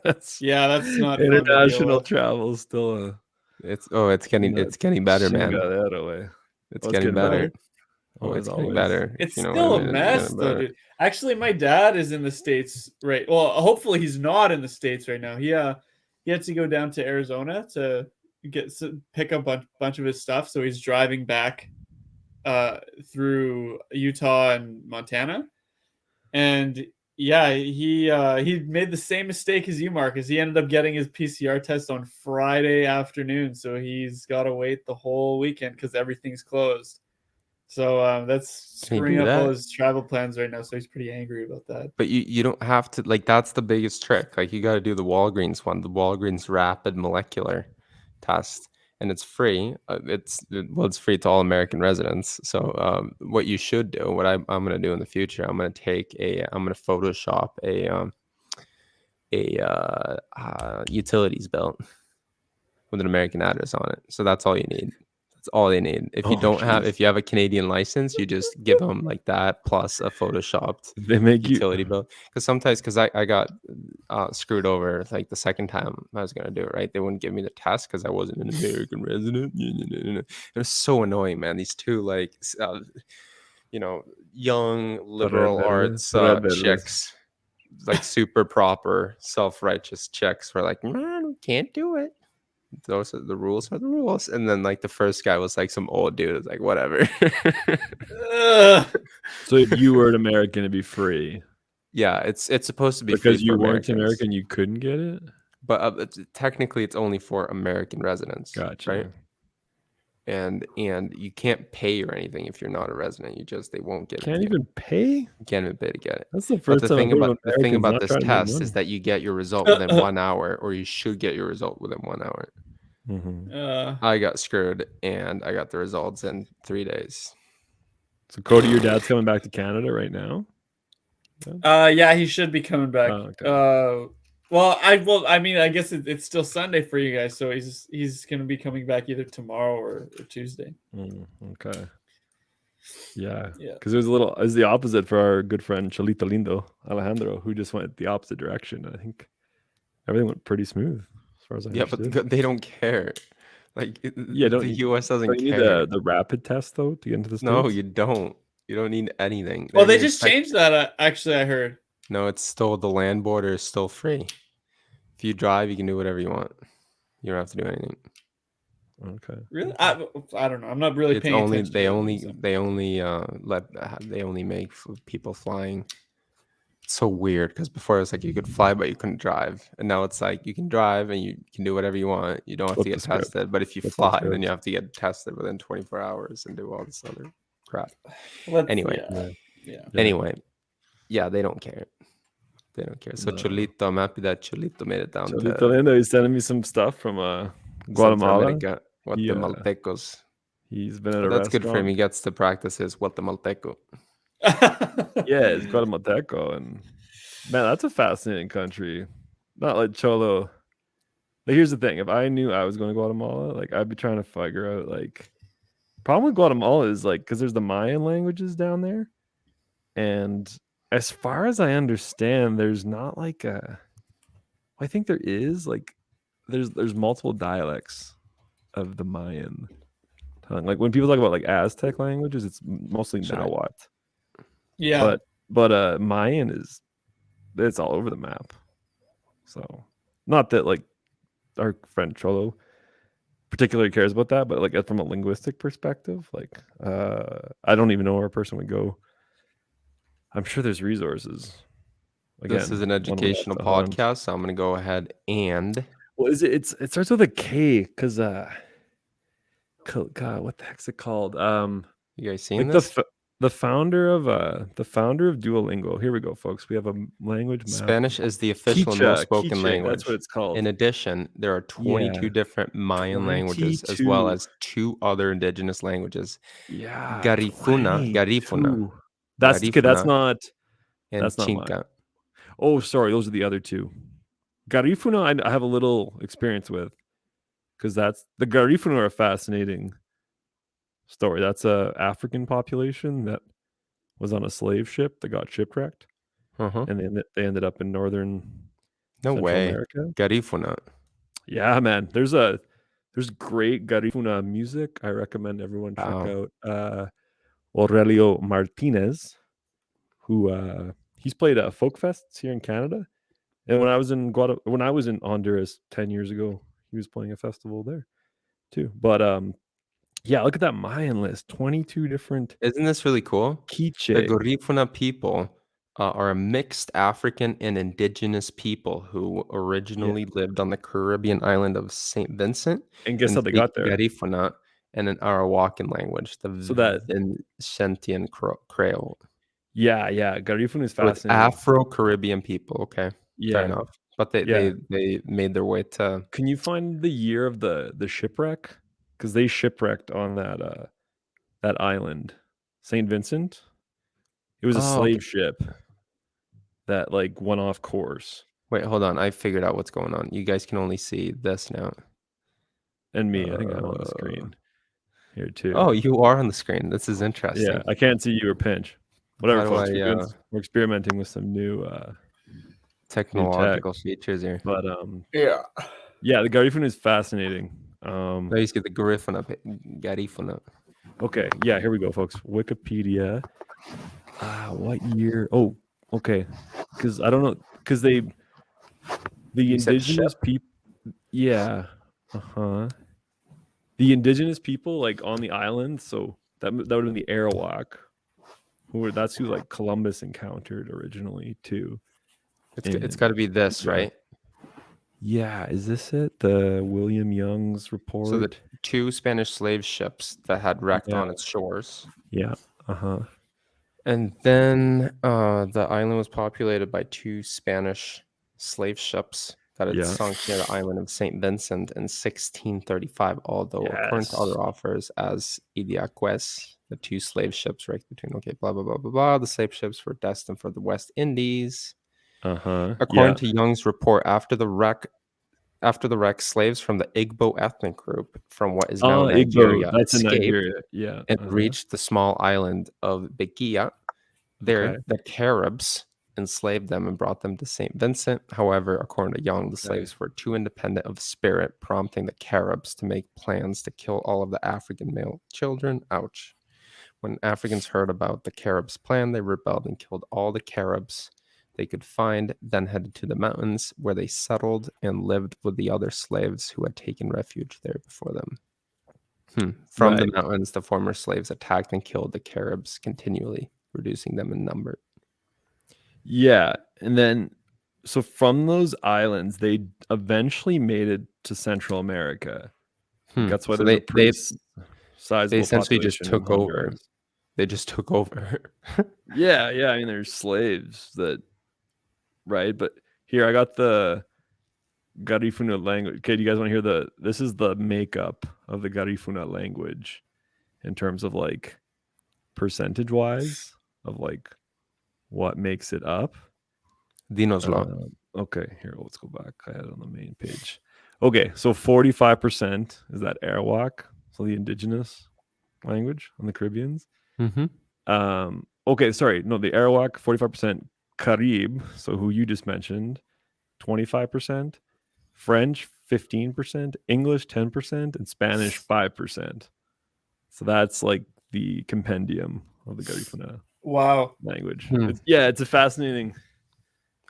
That's Yeah, that's not fun to deal international with. travel is still a it's getting better, man. Got that away. It's Oh, getting better. Oh, Oh, it's as getting always. better. It's if you know still what I a mean. mess, Getting though, better. dude. Actually, my dad is in the States right. Well, hopefully he's not in the States right now. He had to go down to Arizona to pick up a bunch of his stuff. So he's driving back through Utah and Montana. And yeah, he made the same mistake as you, Marcus. He ended up getting his PCR test on Friday afternoon, so he's got to wait the whole weekend because everything's closed. So that's Can he screwing do up all that? his travel plans right now. So he's pretty angry about that. But you don't have to, like, that's the biggest trick. Like you got to do the Walgreens one, the Walgreens rapid molecular test, and it's free. It's free to all American residents. So what you should do, what I'm going to do in the future, I'm going to Photoshop a utilities bill with an American address on it. So that's all you need. That's all they need. If you if you have a Canadian license, you just give them like that plus a photoshopped They make utility bill. Because sometimes, I got screwed over like the second time I was gonna do it, right? They wouldn't give me the test because I wasn't an American resident. It was so annoying, man. These two like young liberal arts chicks, like super proper self-righteous chicks, were like, man, can't do it. Those are the rules, and then like the first guy was like some old dude. It's like, whatever. So if you were an American, it'd be free. Yeah, it's supposed to be Because free you for weren't Americans. American, you couldn't get it. But technically, it's only for American residents. Gotcha. Right. And you can't pay or anything if you're not a resident. They won't get it. Can't even pay. You can't even pay to get it. That's the But first the time. thing about this test is is that you get your result within 1 hour, or you should get your result within 1 hour. I got screwed, and I got the results in 3 days. So Cody, your dad's coming back to Canada right now. Yeah, he should be coming back. Oh, okay. I mean, I guess it's still Sunday for you guys, so he's gonna be coming back either tomorrow or Tuesday. Okay. Yeah. Yeah. Because it was the opposite for our good friend Cholito Lindo Alejandro, who just went the opposite direction. I think everything went pretty smooth as far as I understood. But they don't care. Like, the U.S. doesn't don't you care. need the rapid test though to get into the States? No, you don't. You don't need anything. Well, they just changed that. Actually, I heard. No, it's still, the land border is still free. If you drive, you can do whatever you want. You don't have to do anything. Okay. Really? I don't know. I'm not really paying attention. They only make people flying. It's so weird because before it was like you could fly but you couldn't drive, and now it's like you can drive and you can do whatever you want. You don't have to get tested, but if you fly, then you have to get tested within 24 hours and do all this other crap. Anyway, yeah, they don't care. They don't care. So Cholito, I'm happy that Cholito made it down. Cholito Lindo, he's sending me some stuff from Guatemala. Guatemaltecos. He's been at a That's restaurant. good for him. He gets to practice his Guatemalteco. Yeah, it's Guatemalteco, and man, that's a fascinating country. Not like Cholo. Like, here's the thing: if I knew I was going to Guatemala, like I'd be trying to figure out like. Problem with Guatemala is like because there's the Mayan languages down there, and as far as I understand, there's not like I think there is like there's multiple dialects of the Mayan tongue. Like when people talk about like Aztec languages, it's mostly Should I- Nahuatl. Yeah. But Mayan it's all over the map. So not that like our friend Cholo particularly cares about that, but like from a linguistic perspective, like I don't even know where a person would go. I'm sure there's resources. Again, This is an one would have educational to hunt. podcast, so I'm going to go ahead and Well, it starts with a K because God, what the heck's it called? you guys seen Like this? the founder of Duolingo. Here we go, folks. We have a language map. Spanish is the official and most spoken Quiche, language. that's what it's called. In addition, there are 22 Yeah. different Mayan languages, as well 22. as 2 other indigenous languages. Yeah, Garifuna. 22. That's okay. That's Garifuna not and that's not mine. Chinca. Oh, sorry. Those are the other 2. Garifuna, I have a little experience with because the Garifuna are a fascinating story. That's a African population that was on a slave ship that got shipwrecked, Uh-huh. and they ended up in northern No Central way. America. Garifuna. Yeah, man. There's great Garifuna music. I recommend everyone check Wow. out Aurelio Martinez, who he's played at folk fests here in Canada. And when I was in Honduras 10 years ago, he was playing a festival there too. But yeah, look at that Mayan list. 22 different Isn't this really cool? The quiche. Garifuna people are a mixed African and indigenous people who originally lived on the Caribbean island of St. Vincent And guess and how they speak got there? Garifuna and an Arawakan language, the So that Vincentian Creole. yeah, Garifuna is So it's fascinating. Afro-Caribbean people. Okay, fair Yeah. enough. But they made their way to. Can you find the year of the shipwreck? Because they shipwrecked on that island, St. Vincent. It was a Oh, slave okay. ship that like went off course. Wait, hold on. I figured out what's going on. You guys can only see this now. And me, I think I'm on the screen here too. Oh, you are on the screen. This is interesting. Yeah, I can't see you or Pinch. Whatever, How do folks. I, We're experimenting with some new technological features here. But Yeah. the Garifuna is fascinating. No, you get the Garifuna. Garifuna. Okay, yeah, here we go, folks. Wikipedia. What year? Oh, okay. Because I don't know. Because the indigenous people. Yeah. The indigenous people like on the island. So that would have been the Arawak. That's who like Columbus encountered originally too. It's got to be this, right? Yeah, is this it? The William Young's report. So the 2 Spanish slave ships that had wrecked on its shores. Yeah. And then the island was populated by 2 Spanish slave ships that had sunk near the island of St. Vincent in 1635, although according to other authors as Idiaquez, the 2 slave ships wrecked between blah blah blah blah blah. The slave ships were destined for the West Indies. According to Young's report, after the wreck, slaves from the Igbo ethnic group from what is now Nigeria escaped and reached the small island of Bekia. There, the Caribs enslaved them and brought them to St. Vincent. However, according to Young, the slaves were too independent of spirit, prompting the Caribs to make plans to kill all of the African male children. Ouch. When Africans heard about the Caribs' plan, they rebelled and killed all the Caribs they could find, then headed to the mountains where they settled and lived with the other slaves who had taken refuge there before them. From the mountains, the former slaves attacked and killed the Caribs continually, reducing them in number. Yeah, and then so from those islands, they eventually made it to Central America. That's why there's a pretty sizable They essentially just population took in over. Honduras. They just took over. Yeah. I mean, there's slaves that, right? But here I got the Garifuna language. Okay, do you guys want to hear this is the makeup of the Garifuna language in terms of like percentage wise of like what makes it up. Dinoslo. Okay, here, let's go back. I had it on the main page. Okay, so 45% is that Arawak, so the indigenous language on the Caribbeans. Mm-hmm. Okay, sorry. No, the Arawak 45%, Carib, so who you just mentioned, 25%, French 15%, English 10%, and Spanish 5%. So that's like the compendium of the Garifuna Wow. language. Hmm. It's a fascinating.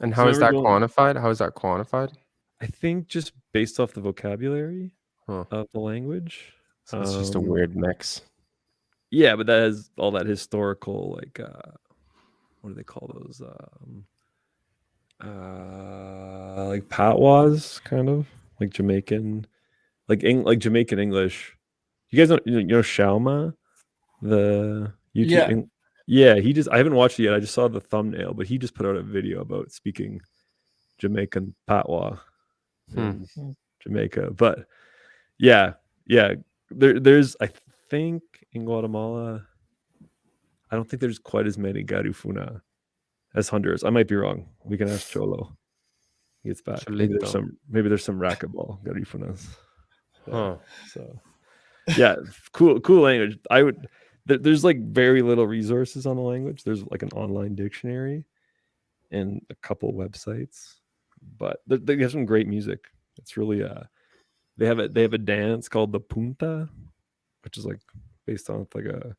And So how is that remember going- quantified? How is that quantified? I think just based off the vocabulary Huh. of the language. So it's just a weird mix. Yeah, but that has all that historical, like what do they call those? Like patois, kind of like Jamaican, like Jamaican English. You guys know Shauma, the YouTube. Yeah. He just I haven't watched it yet. I just saw the thumbnail, but he just put out a video about speaking Jamaican patois in Jamaica. But yeah. There's I think in Guatemala, I don't think there's quite as many Garifuna as Honduras. I might be wrong. We can ask Cholo. He gets back. Maybe there's some racquetball Garifunas. Huh. So yeah, cool language. There's like very little resources on the language. There's like an online dictionary and a couple websites, but they have some great music. It's really they have a dance called the punta, which is like based on like a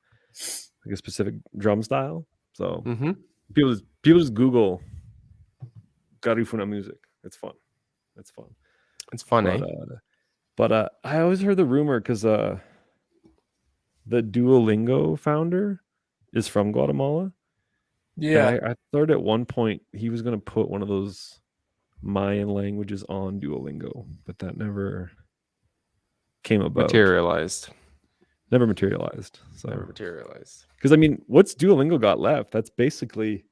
specific drum style. So people just Google Garifuna music. It's fun. It's fun. It's fun, eh? But I always heard the rumor because the Duolingo founder is from Guatemala. Yeah. And I thought at one point he was going to put one of those Mayan languages on Duolingo, but that never came about. Never materialized. So. Never materialized. Because I mean, what's Duolingo got left? That's basically.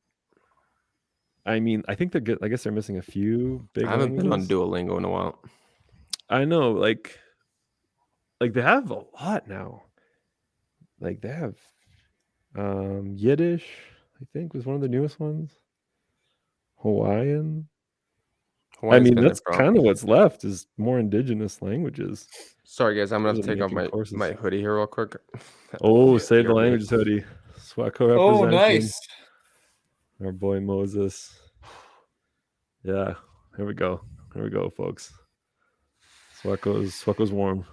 I mean, I think I guess they're missing a few big. I haven't languages. been on Duolingo in a while. I know, like they have a lot now. Like they have Yiddish, I think was one of the newest ones. Hawaiian. I mean, that's kind of what's left is more indigenous languages. Sorry, guys, I'm gonna have to take off my hoodie here real quick. Oh, Save the Languages hoodie. Swacko representing. Oh, nice. Our boy Moses. Yeah, here we go, folks. Swacko's warm.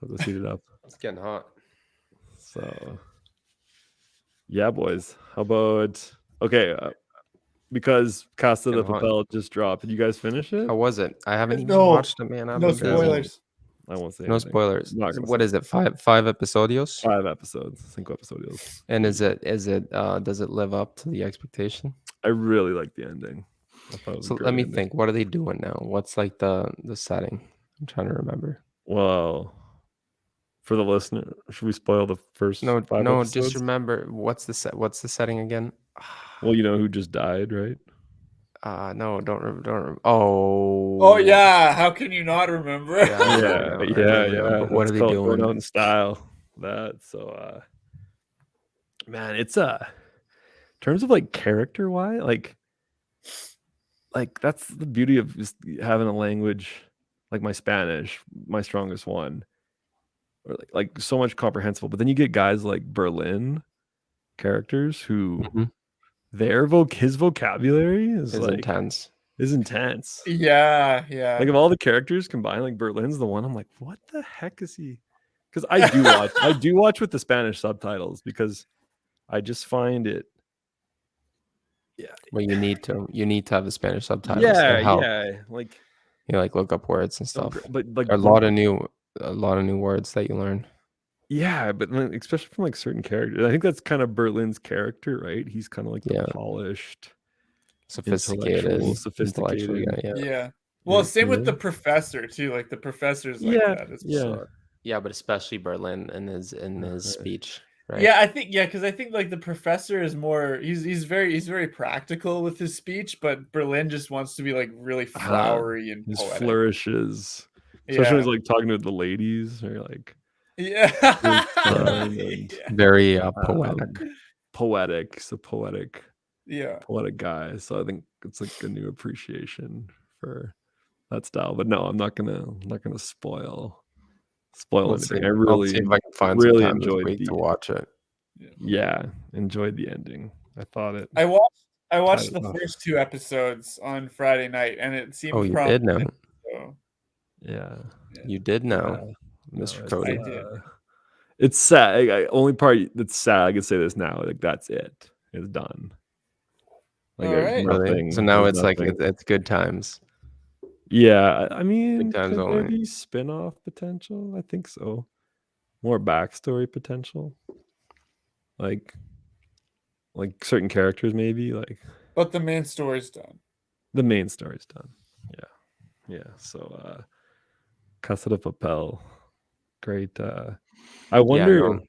Swacko's heated up. It's getting hot. So, yeah, boys. How about because Casa de Papel just dropped. Did you guys finish it? How was it? I haven't even watched it, man. No spoilers. I won't say no anything. spoilers. What is it? Five episodios? 5 episodes. 5 episodios. And is it does it live up to the expectation? I really like the ending. So let me think. What are they doing now? What's like the setting? I'm trying to remember. Well, for the listener, should we spoil the first 5 episodes? Just remember what's the setting again? Well, you know who just died, right? No, don't remember. Oh yeah, how can you not remember? Yeah. What are they doing? Going out in style. Man, it's in terms of like character wise, like that's the beauty of just having a language like my Spanish, my strongest one, or like so much comprehensible. But then you get guys like Berlin characters who his vocabulary is like intense. Yeah. Like of all the characters combined, like Berlin's the one I'm like, what the heck is he? Because I do watch with the Spanish subtitles because I just find it. Yeah. Well, you need to have the Spanish subtitles. Yeah. Like you look up words and stuff. But like a lot of new words that you learn. Yeah, but especially from like certain characters. I think that's kind of Berlin's character, right? He's kind of like the polished, sophisticated. Yeah. Well, same with the professor too. Like the professor's like that as well. Yeah, but especially Berlin in his speech. Right? Yeah, because I think like the professor is more he's very practical with his speech, but Berlin just wants to be like really flowery and his poetic. Flourishes. Especially when he's like talking to the ladies or like very poetic. He's a poetic guy. So I think it's like a new appreciation for that style. But no, I'm not gonna spoil anything. I I'll see if I can find really some time enjoyed this week to watch it. Yeah, enjoyed the ending. I thought it. I watched it the off. first 2 episodes on Friday night, and it seemed Oh, you did know. promising. So, Yeah, You did know, no, Mr. it's, Cody. I did. It's sad. Only part that's sad. I can say this now. Like that's it. It's done. Like All there's right. Really? nothing. So now there's it's like nothing. it's good times. Yeah, I mean, Good times could there only. be spin-off potential? I think so. More backstory potential. Like certain characters maybe. Like But the main story's done. the main story's done. Yeah. So Casa de Papel. Great. I wonder. no. I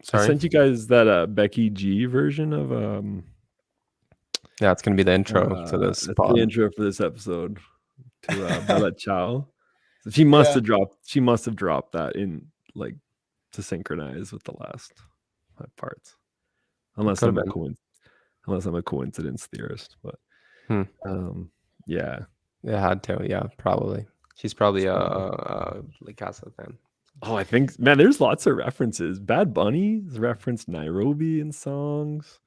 Sorry. sent you guys that Becky G version of Yeah, it's gonna be the intro to this that's pod. the intro for this episode to Bella Ciao. So she must have dropped that in like to synchronize with the last parts. Unless I'm a coincidence theorist, but yeah. It had to, yeah, probably. She's probably a Casa fan. Oh, I think there's lots of references. Bad Bunny's referenced Nairobi in songs.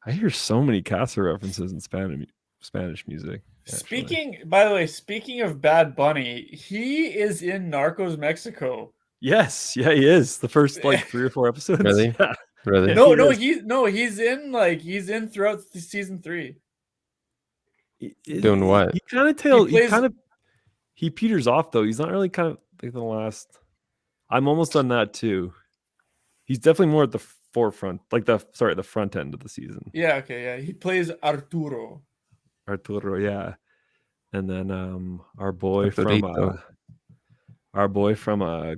I hear so many Casa references in Spanish music. Actually. By the way, speaking of Bad Bunny, he is in Narcos Mexico. Yes, yeah, he is. The first like 3 or 4 episodes. Really? Yeah. Really? He's in throughout season 3. Doing what? He peters off though. He's not really kind of like the last. I'm almost on that too. He's definitely more at the forefront, like the front end of the season. Yeah, okay, yeah. He plays Arturo, yeah. And then our boy from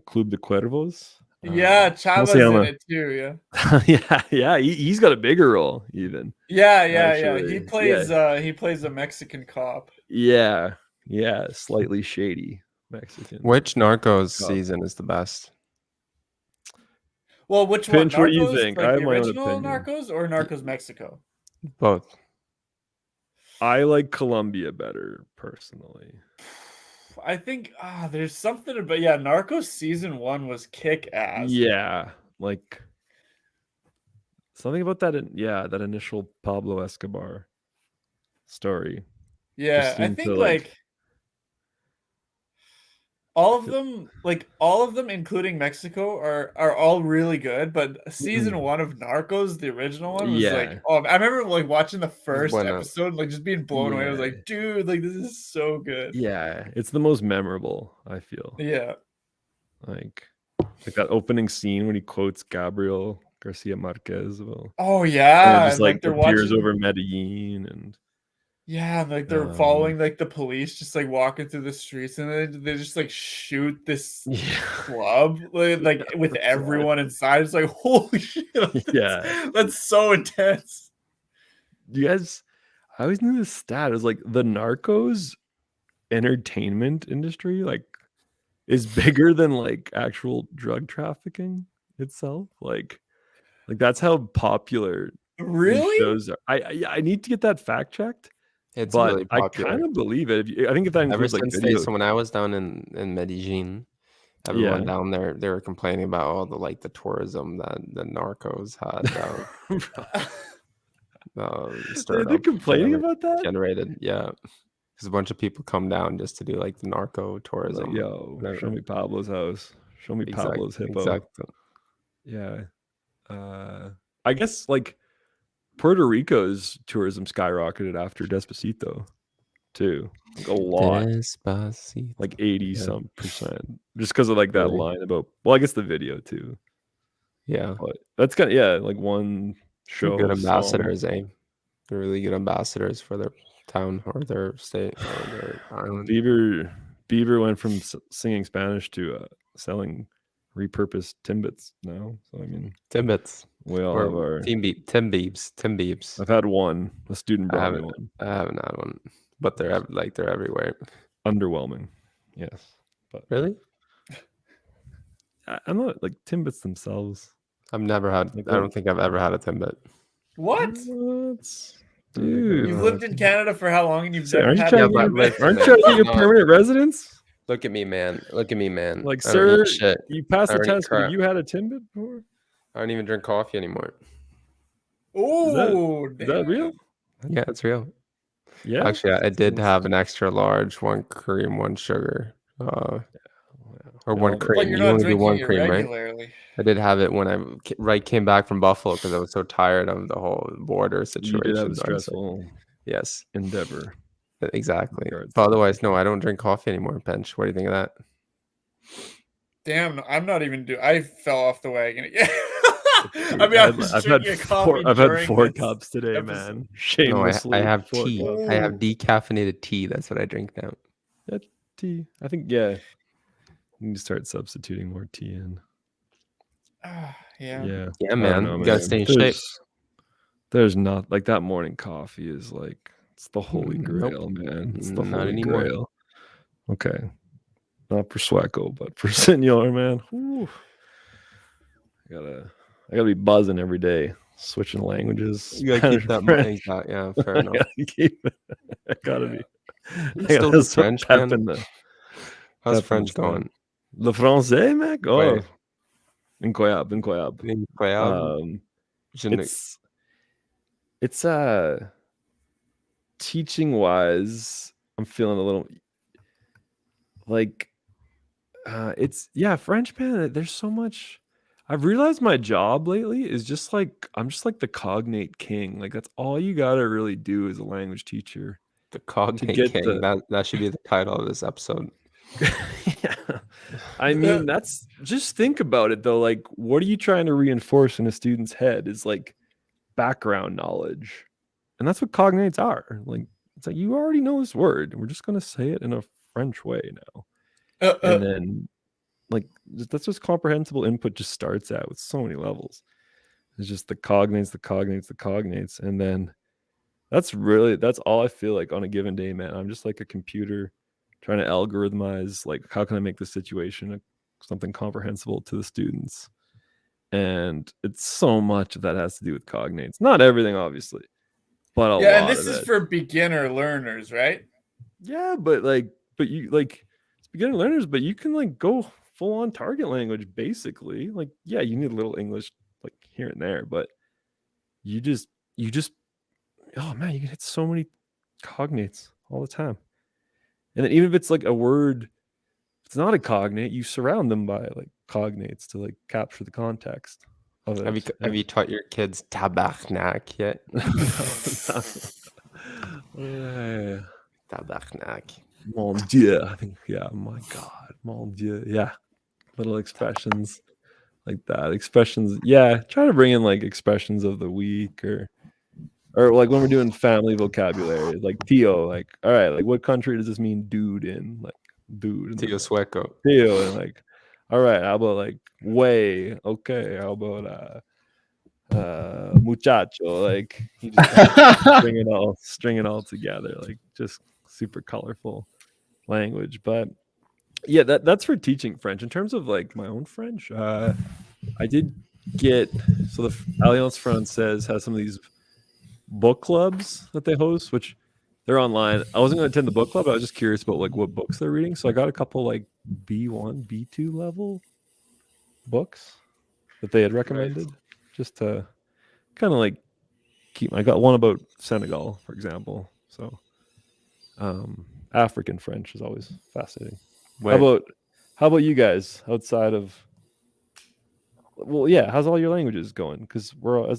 Club de Cuervos. Yeah, Chava's in it too, yeah. yeah, he's got a bigger role even. Yeah. He plays a Mexican cop. Yeah, slightly shady Mexican. Which Narcos season is the best? Well, which Pinch, one? Narcos, what do you think? like I have the my own original opinion. Narcos or Narcos Mexico? Both. I like Colombia better personally. I think there's something about Narcos season 1 was kick ass. Yeah, like something about that. That initial Pablo Escobar story. Yeah, I think like all of them, including Mexico, are all really good. But season 1 of Narcos, the original one, was like, I remember like watching the first episode, like just being blown away. I was like, dude, like this is so good. Yeah, it's the most memorable, I feel. Yeah, like that opening scene when he quotes Gabriel Garcia Marquez. Oh yeah, and just like they're appears watching over Medellin and. Yeah, like they're following like the police, just like walking through the streets, and they just like shoot this club like with everyone inside. It's like holy shit! That's so intense. You guys, I always knew this stat. It was like the Narcos entertainment industry like is bigger than like actual drug trafficking itself. Like that's how popular really these shows are. I need to get that fact checked. It's really popular. I kind of believe it. I think if that includes ever since so when I was down in Medellin, everyone down there, they were complaining about all the tourism that the Narcos had. They're complaining about that? Generated, yeah. Because a bunch of people come down just to do like the narco tourism. Like, yo, show me Pablo's house. Show me Pablo's hippo. Exactly. Yeah. I guess like Puerto Rico's tourism skyrocketed after Despacito, too. Like a lot. Despacito. Like 80% just because of like that line about. Well, I guess the video too. Yeah, but that's kind of like one show. Good ambassadors, They're really good ambassadors for their town or their state or their island. Bieber went from singing Spanish to selling repurposed Timbits now. So I mean, Timbits. We all have our Tim Biebs. I've had one. A student brought me one. I haven't had one, but they're everywhere. Underwhelming, yes. But really, I'm not like Timbits themselves. I've never had. I don't think I've ever had a Timbit. What? Dude, you've lived in Canada for how long and you've never had? Aren't you trying to get permanent residence? Look at me, man. Like, sir, you passed the test, but you had a Timbit before? I don't even drink coffee anymore. Oh, Is that real? Yeah, it's real. Yeah. Actually, I did Sounds- have an extra large, 1 cream, 1 sugar, or 1 Well, but cream. you're You not only do drinking 1 it cream, right? regularly. I did have it when I came back from Buffalo because I was so tired of the whole border you did have a situation. So I was like, stressful yes, endeavor. exactly. regards But to- otherwise, no, I don't drink coffee anymore, Bench. What do you think of that? Damn, I'm not even I fell off the wagon again. Dude, I mean, I was drinking a coffee I've had during 4 this cups today, episode. man. No, Shamelessly, I have 4 tea. cups. I have Ooh. decaffeinated tea. That's what I drink now. Yeah, tea. I think you need to start substituting more tea in. Yeah. Yeah, Yeah, I don't man. know, You gotta man. stay in shape. There's not like that morning coffee is like it's the holy Nope. grail, man. It's the Not holy anymore. grail. Okay, not for Swecco, but for Senor, man. Whew. I gotta be buzzing every day, switching languages. You gotta keep Spanish, that. French. Yeah, fair I enough. gotta keep it. I gotta be. You I still gotta do have some French, pep man? in the How's pep in the French step. going? Le français, mec. Oh, Ouais. incroyable, incroyable. Incroyable. Je ne- It's teaching wise, I'm feeling a little like it's French, man. There's so much. I've realized my job lately is just like I'm just like the cognate king. Like that's all you gotta really do as a language teacher The to Cognate get King. the That should be the title of this episode. yeah. I mean, that's just think about it though. Like, what are you trying to reinforce in a student's head is like background knowledge. And that's what cognates are. Like, it's like you already know this word, and we're just gonna say it in a French way now. And then like that's just comprehensible input just starts out with so many levels. It's just the cognates. And then that's all I feel like on a given day, man. I'm just like a computer trying to algorithmize like how can I make the situation something comprehensible to the students. And it's so much of that has to do with cognates. Not everything, obviously, but a Yeah, and lot this of is it. for beginner learners, right? Yeah, but you like it's beginner learners, but you can like go full on target language basically. Like, yeah, you need a little English like here and there, but you just oh man, you can hit so many cognates all the time. And then even if it's like a word, if it's not a cognate, you surround them by like cognates to like capture the context of it. Have you taught your kids tabarnak yet? No. Tabarnak. Mon Dieu. I think, yeah, my God. Mon Dieu. Yeah. Little expressions like that. Expressions. Yeah. Try to bring in like expressions of the week or like when we're doing family vocabulary, like Tio, like, all right, like what country does this mean dude in? Like dude. Tio Sueco. Tio. And like, all right, how about like way? Okay. How about muchacho? Like you just string it all together, like just super colorful language. But yeah, that's for teaching French. In terms of like my own French, I did get so the Alliance Française has some of these book clubs that they host, which they're online. I wasn't going to attend the book club. I was just curious about like what books they're reading. So I got a couple like B1, B2 level books that they had recommended just to kind of like I got one about Senegal, for example. So African French is always fascinating. How about you guys outside of how's all your languages going? Because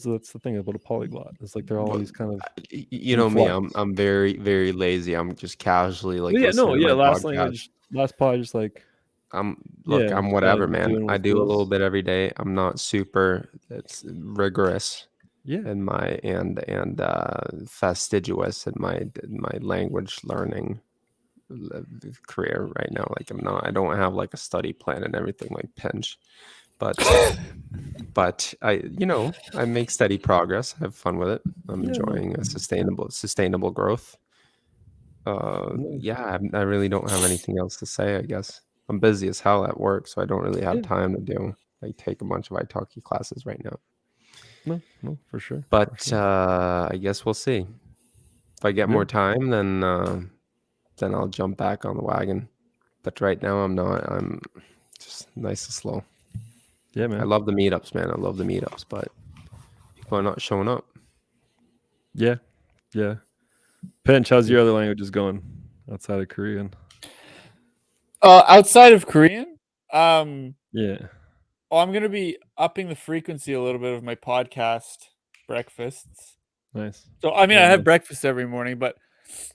that's the thing about a polyglot. It's like they're always kind of You know me, flux. I'm very, very lazy. I'm just casually like Yeah, listening to my last podcast. language, last pod, just like I'm yeah, I'm whatever, kinda man. doing I what do a little feels. bit every day. I'm not super rigorous Yeah, in my fastidious in my language learning career right now. Like I don't have like a study plan and everything like Pinch, but I make steady progress. I have fun with it. I'm enjoying a sustainable growth. I really don't have anything else to say. I guess I'm busy as hell at work, so I don't really have time to take a bunch of italki classes right now. no, for sure. But I guess we'll see. If I get more time, then I'll jump back on the wagon. But right now, I'm not. I'm just nice and slow. Yeah, I man. love the meetups, man. I love the meetups, but people are not showing up. Yeah. Pinch, how's your other languages going outside of Korean? Outside of Korean, Yeah. I'm gonna be upping the frequency a little bit of my podcast breakfasts. Nice. So I mean, Yeah, I have nice. breakfast every morning, but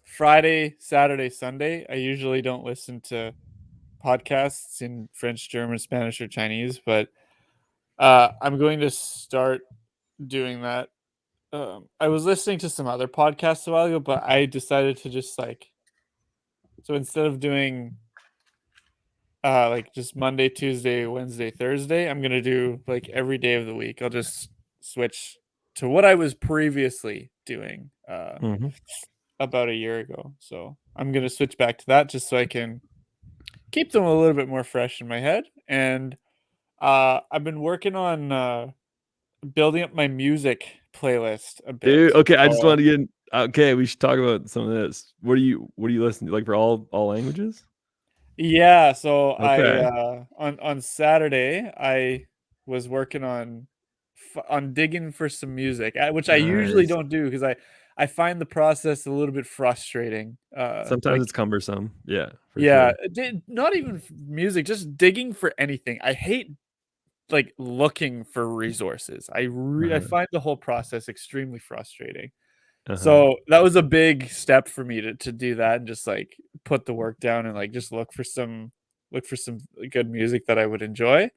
Friday, Saturday, Sunday, I usually don't listen to podcasts in French, German, Spanish, or Chinese. But I'm going to start doing that. I was listening to some other podcasts a while ago, but I decided to just so instead of doing like just Monday, Tuesday, Wednesday, Thursday, I'm gonna do like every day of the week. I'll just switch to what I was previously doing Mhm. about a year ago. So I'm gonna switch back to that just so I can keep them a little bit more fresh in my head. And I've been working on building up my music playlist a Dude, bit. okay, I just So, wanted to get in. Okay, we should talk about some of this. What do you listen to? Like for all languages? yeah, so I Okay. on Saturday I was working on digging for some music, which I usually Nice. don't do because I find the process a little bit frustrating. Sometimes it's cumbersome. Yeah, for Yeah, sure. not even music, just digging for anything. I hate like looking for resources. I Uh-huh. find the whole process extremely frustrating. Uh-huh. So that was a big step for me to do that and just like put the work down and like just look for some good music that I would enjoy.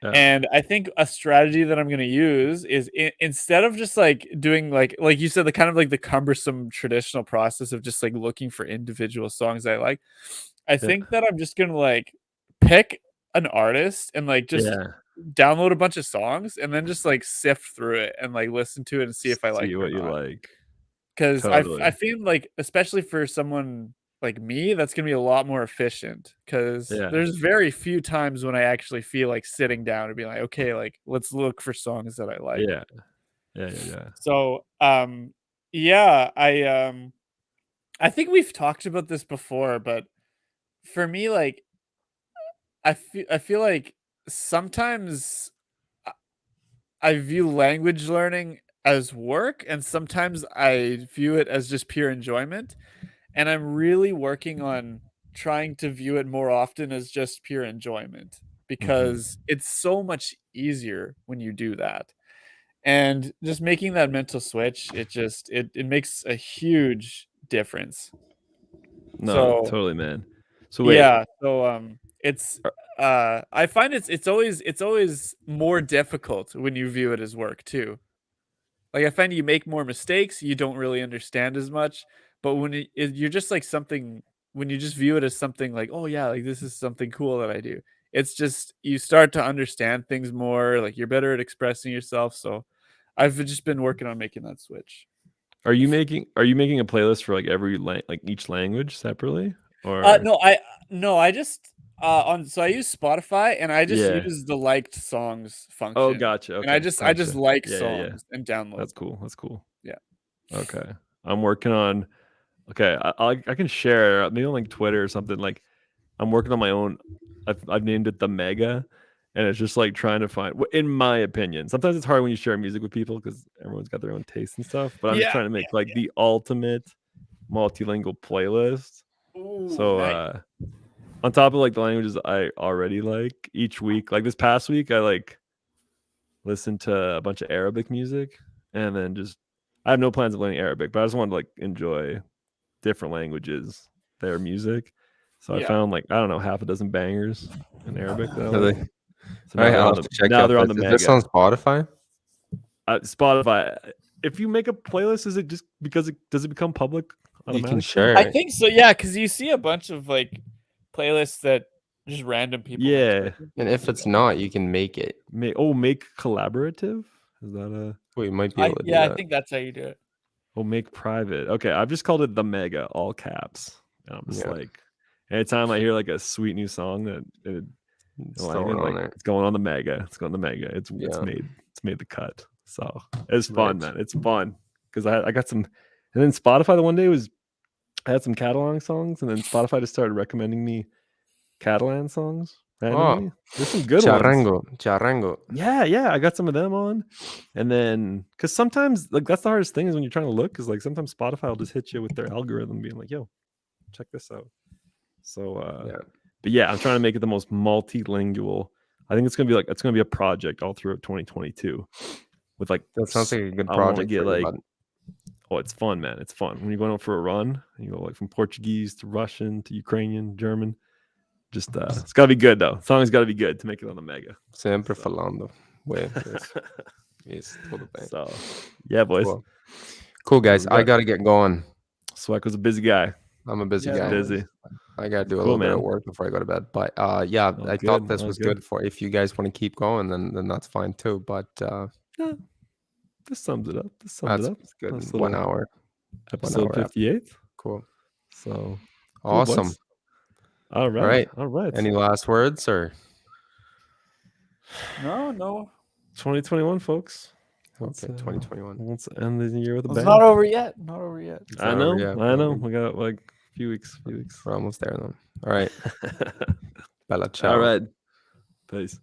Yeah. And I think a strategy that I'm going to use is instead of just like doing like you said, the kind of like the cumbersome traditional process of just like looking for individual songs I like, I Yeah. think that I'm just going to like pick an artist and like just Yeah. download a bunch of songs and then just like sift through it and like listen to it and see if I like See it or what you not. like. 'Cause I Totally. feel like, especially for someone like me, that's gonna be a lot more efficient. Because Yeah. there's very few times when I actually feel like sitting down and being like, "Okay, like, let's look for songs that I like." Yeah. Yeah. So, yeah, I think we've talked about this before, but for me, like, I feel like sometimes I I view language learning as work, and sometimes I view it as just pure enjoyment. And I'm really working on trying to view it more often as just pure enjoyment Mhm. because it's so much easier when you do that. And just making that mental switch, it makes a huge difference. No, So, totally, man. So wait. yeah, so it's uh, I find it's always more difficult when you view it as work too. Like, I find you make more mistakes, you don't really understand as much, but when you're just like something when you just view it as something like, "Oh, yeah, like, this is something cool that I do." It's just you start to understand things more, like, you're better at expressing yourself, so I've just been working on making that switch. are you making a playlist for like every like each language separately? Uh, Or no, I no, I just, on so I use Spotify, and I just yeah. use the liked songs Oh, function, gotcha. and Okay. I just Gotcha. like Yeah. songs and download That's them. cool. That's cool. Yeah. Okay. I'm working on okay, I can share maybe on like Twitter or something. Like I'm working on my own. I've named it the Mega, and it's just like trying to find, in my opinion. Sometimes it's hard when you share music with people because everyone's got their own taste and stuff. But I'm just Yeah, trying to make like the ultimate multilingual playlist. yeah. Ooh, So nice. on top of like the languages I already like each week, like this past week, I like listened to a bunch of Arabic music, and then just I have no plans of learning Arabic, but I just wanted to like enjoy different languages, their music. So I Yeah. found like I don't know half a dozen bangers in Arabic that I Really? like. So All right, I'll have to check now out they're on this. the Is this on Mega. Spotify? Spotify. If you make a playlist, is it just because does it become public You can automatically? share I it. think so, yeah, because you see a bunch of, like, playlists that just random people make. So I Yeah. think And you if can it's not, you can make it. Make collaborative. Is that a We might be able to do I that. think that's how you do it. make private? Okay, I've just called it the Mega, all caps. And I'm just Yeah, like, anytime I hear like a sweet new song that it's language, throwing on like there. it's going on the Mega. It's going on the Mega. Yeah, It's made the cut. So it's fun, rich. man. It's fun because I got some, and then Spotify the one day was I had some Catalan songs, and then Spotify just started recommending me Catalan songs. randomly. There's some good ones. Charango. Yeah, I got some of them on, and then because sometimes like that's the hardest thing is when you're trying to look, because like sometimes Spotify will just hit you with their algorithm being like, "Yo, check this out." So, Yeah. but yeah, I'm trying to make it the most multilingual. I think it's gonna be a project all throughout 2022 with like That sounds like a good I want to project get for you, like bud. oh, it's fun, man. It's fun when you're going out for a run. And you go like from Portuguese to Russian to Ukrainian, German. Just it's gotta be good though. The song's gotta be good to make it on the mega. Sempre falando. Way. Yes, tudo bem. So yeah, boys. Cool guys. we I got? gotta get going. Swag was a busy guy. I'm a busy Yeah, guy. Busy. I gotta do a Cool, little bit of man. work before I go to bed. But yeah, All I good, thought this all was good. good for if you guys want to keep going, then that's fine too. But Yeah, this sums it up. that's good. Nice 1 little hour. episode 1 hour 58. Cool. So Awesome. boys. All right. All right. Any last words or? No. 2021, folks. Okay, 2021. Let's end the year with a It's bang. not over yet. Not over yet. It's I not know. over yet, I but know. We got like a few weeks. We're almost there then. All right. Bella ciao. All right. Peace.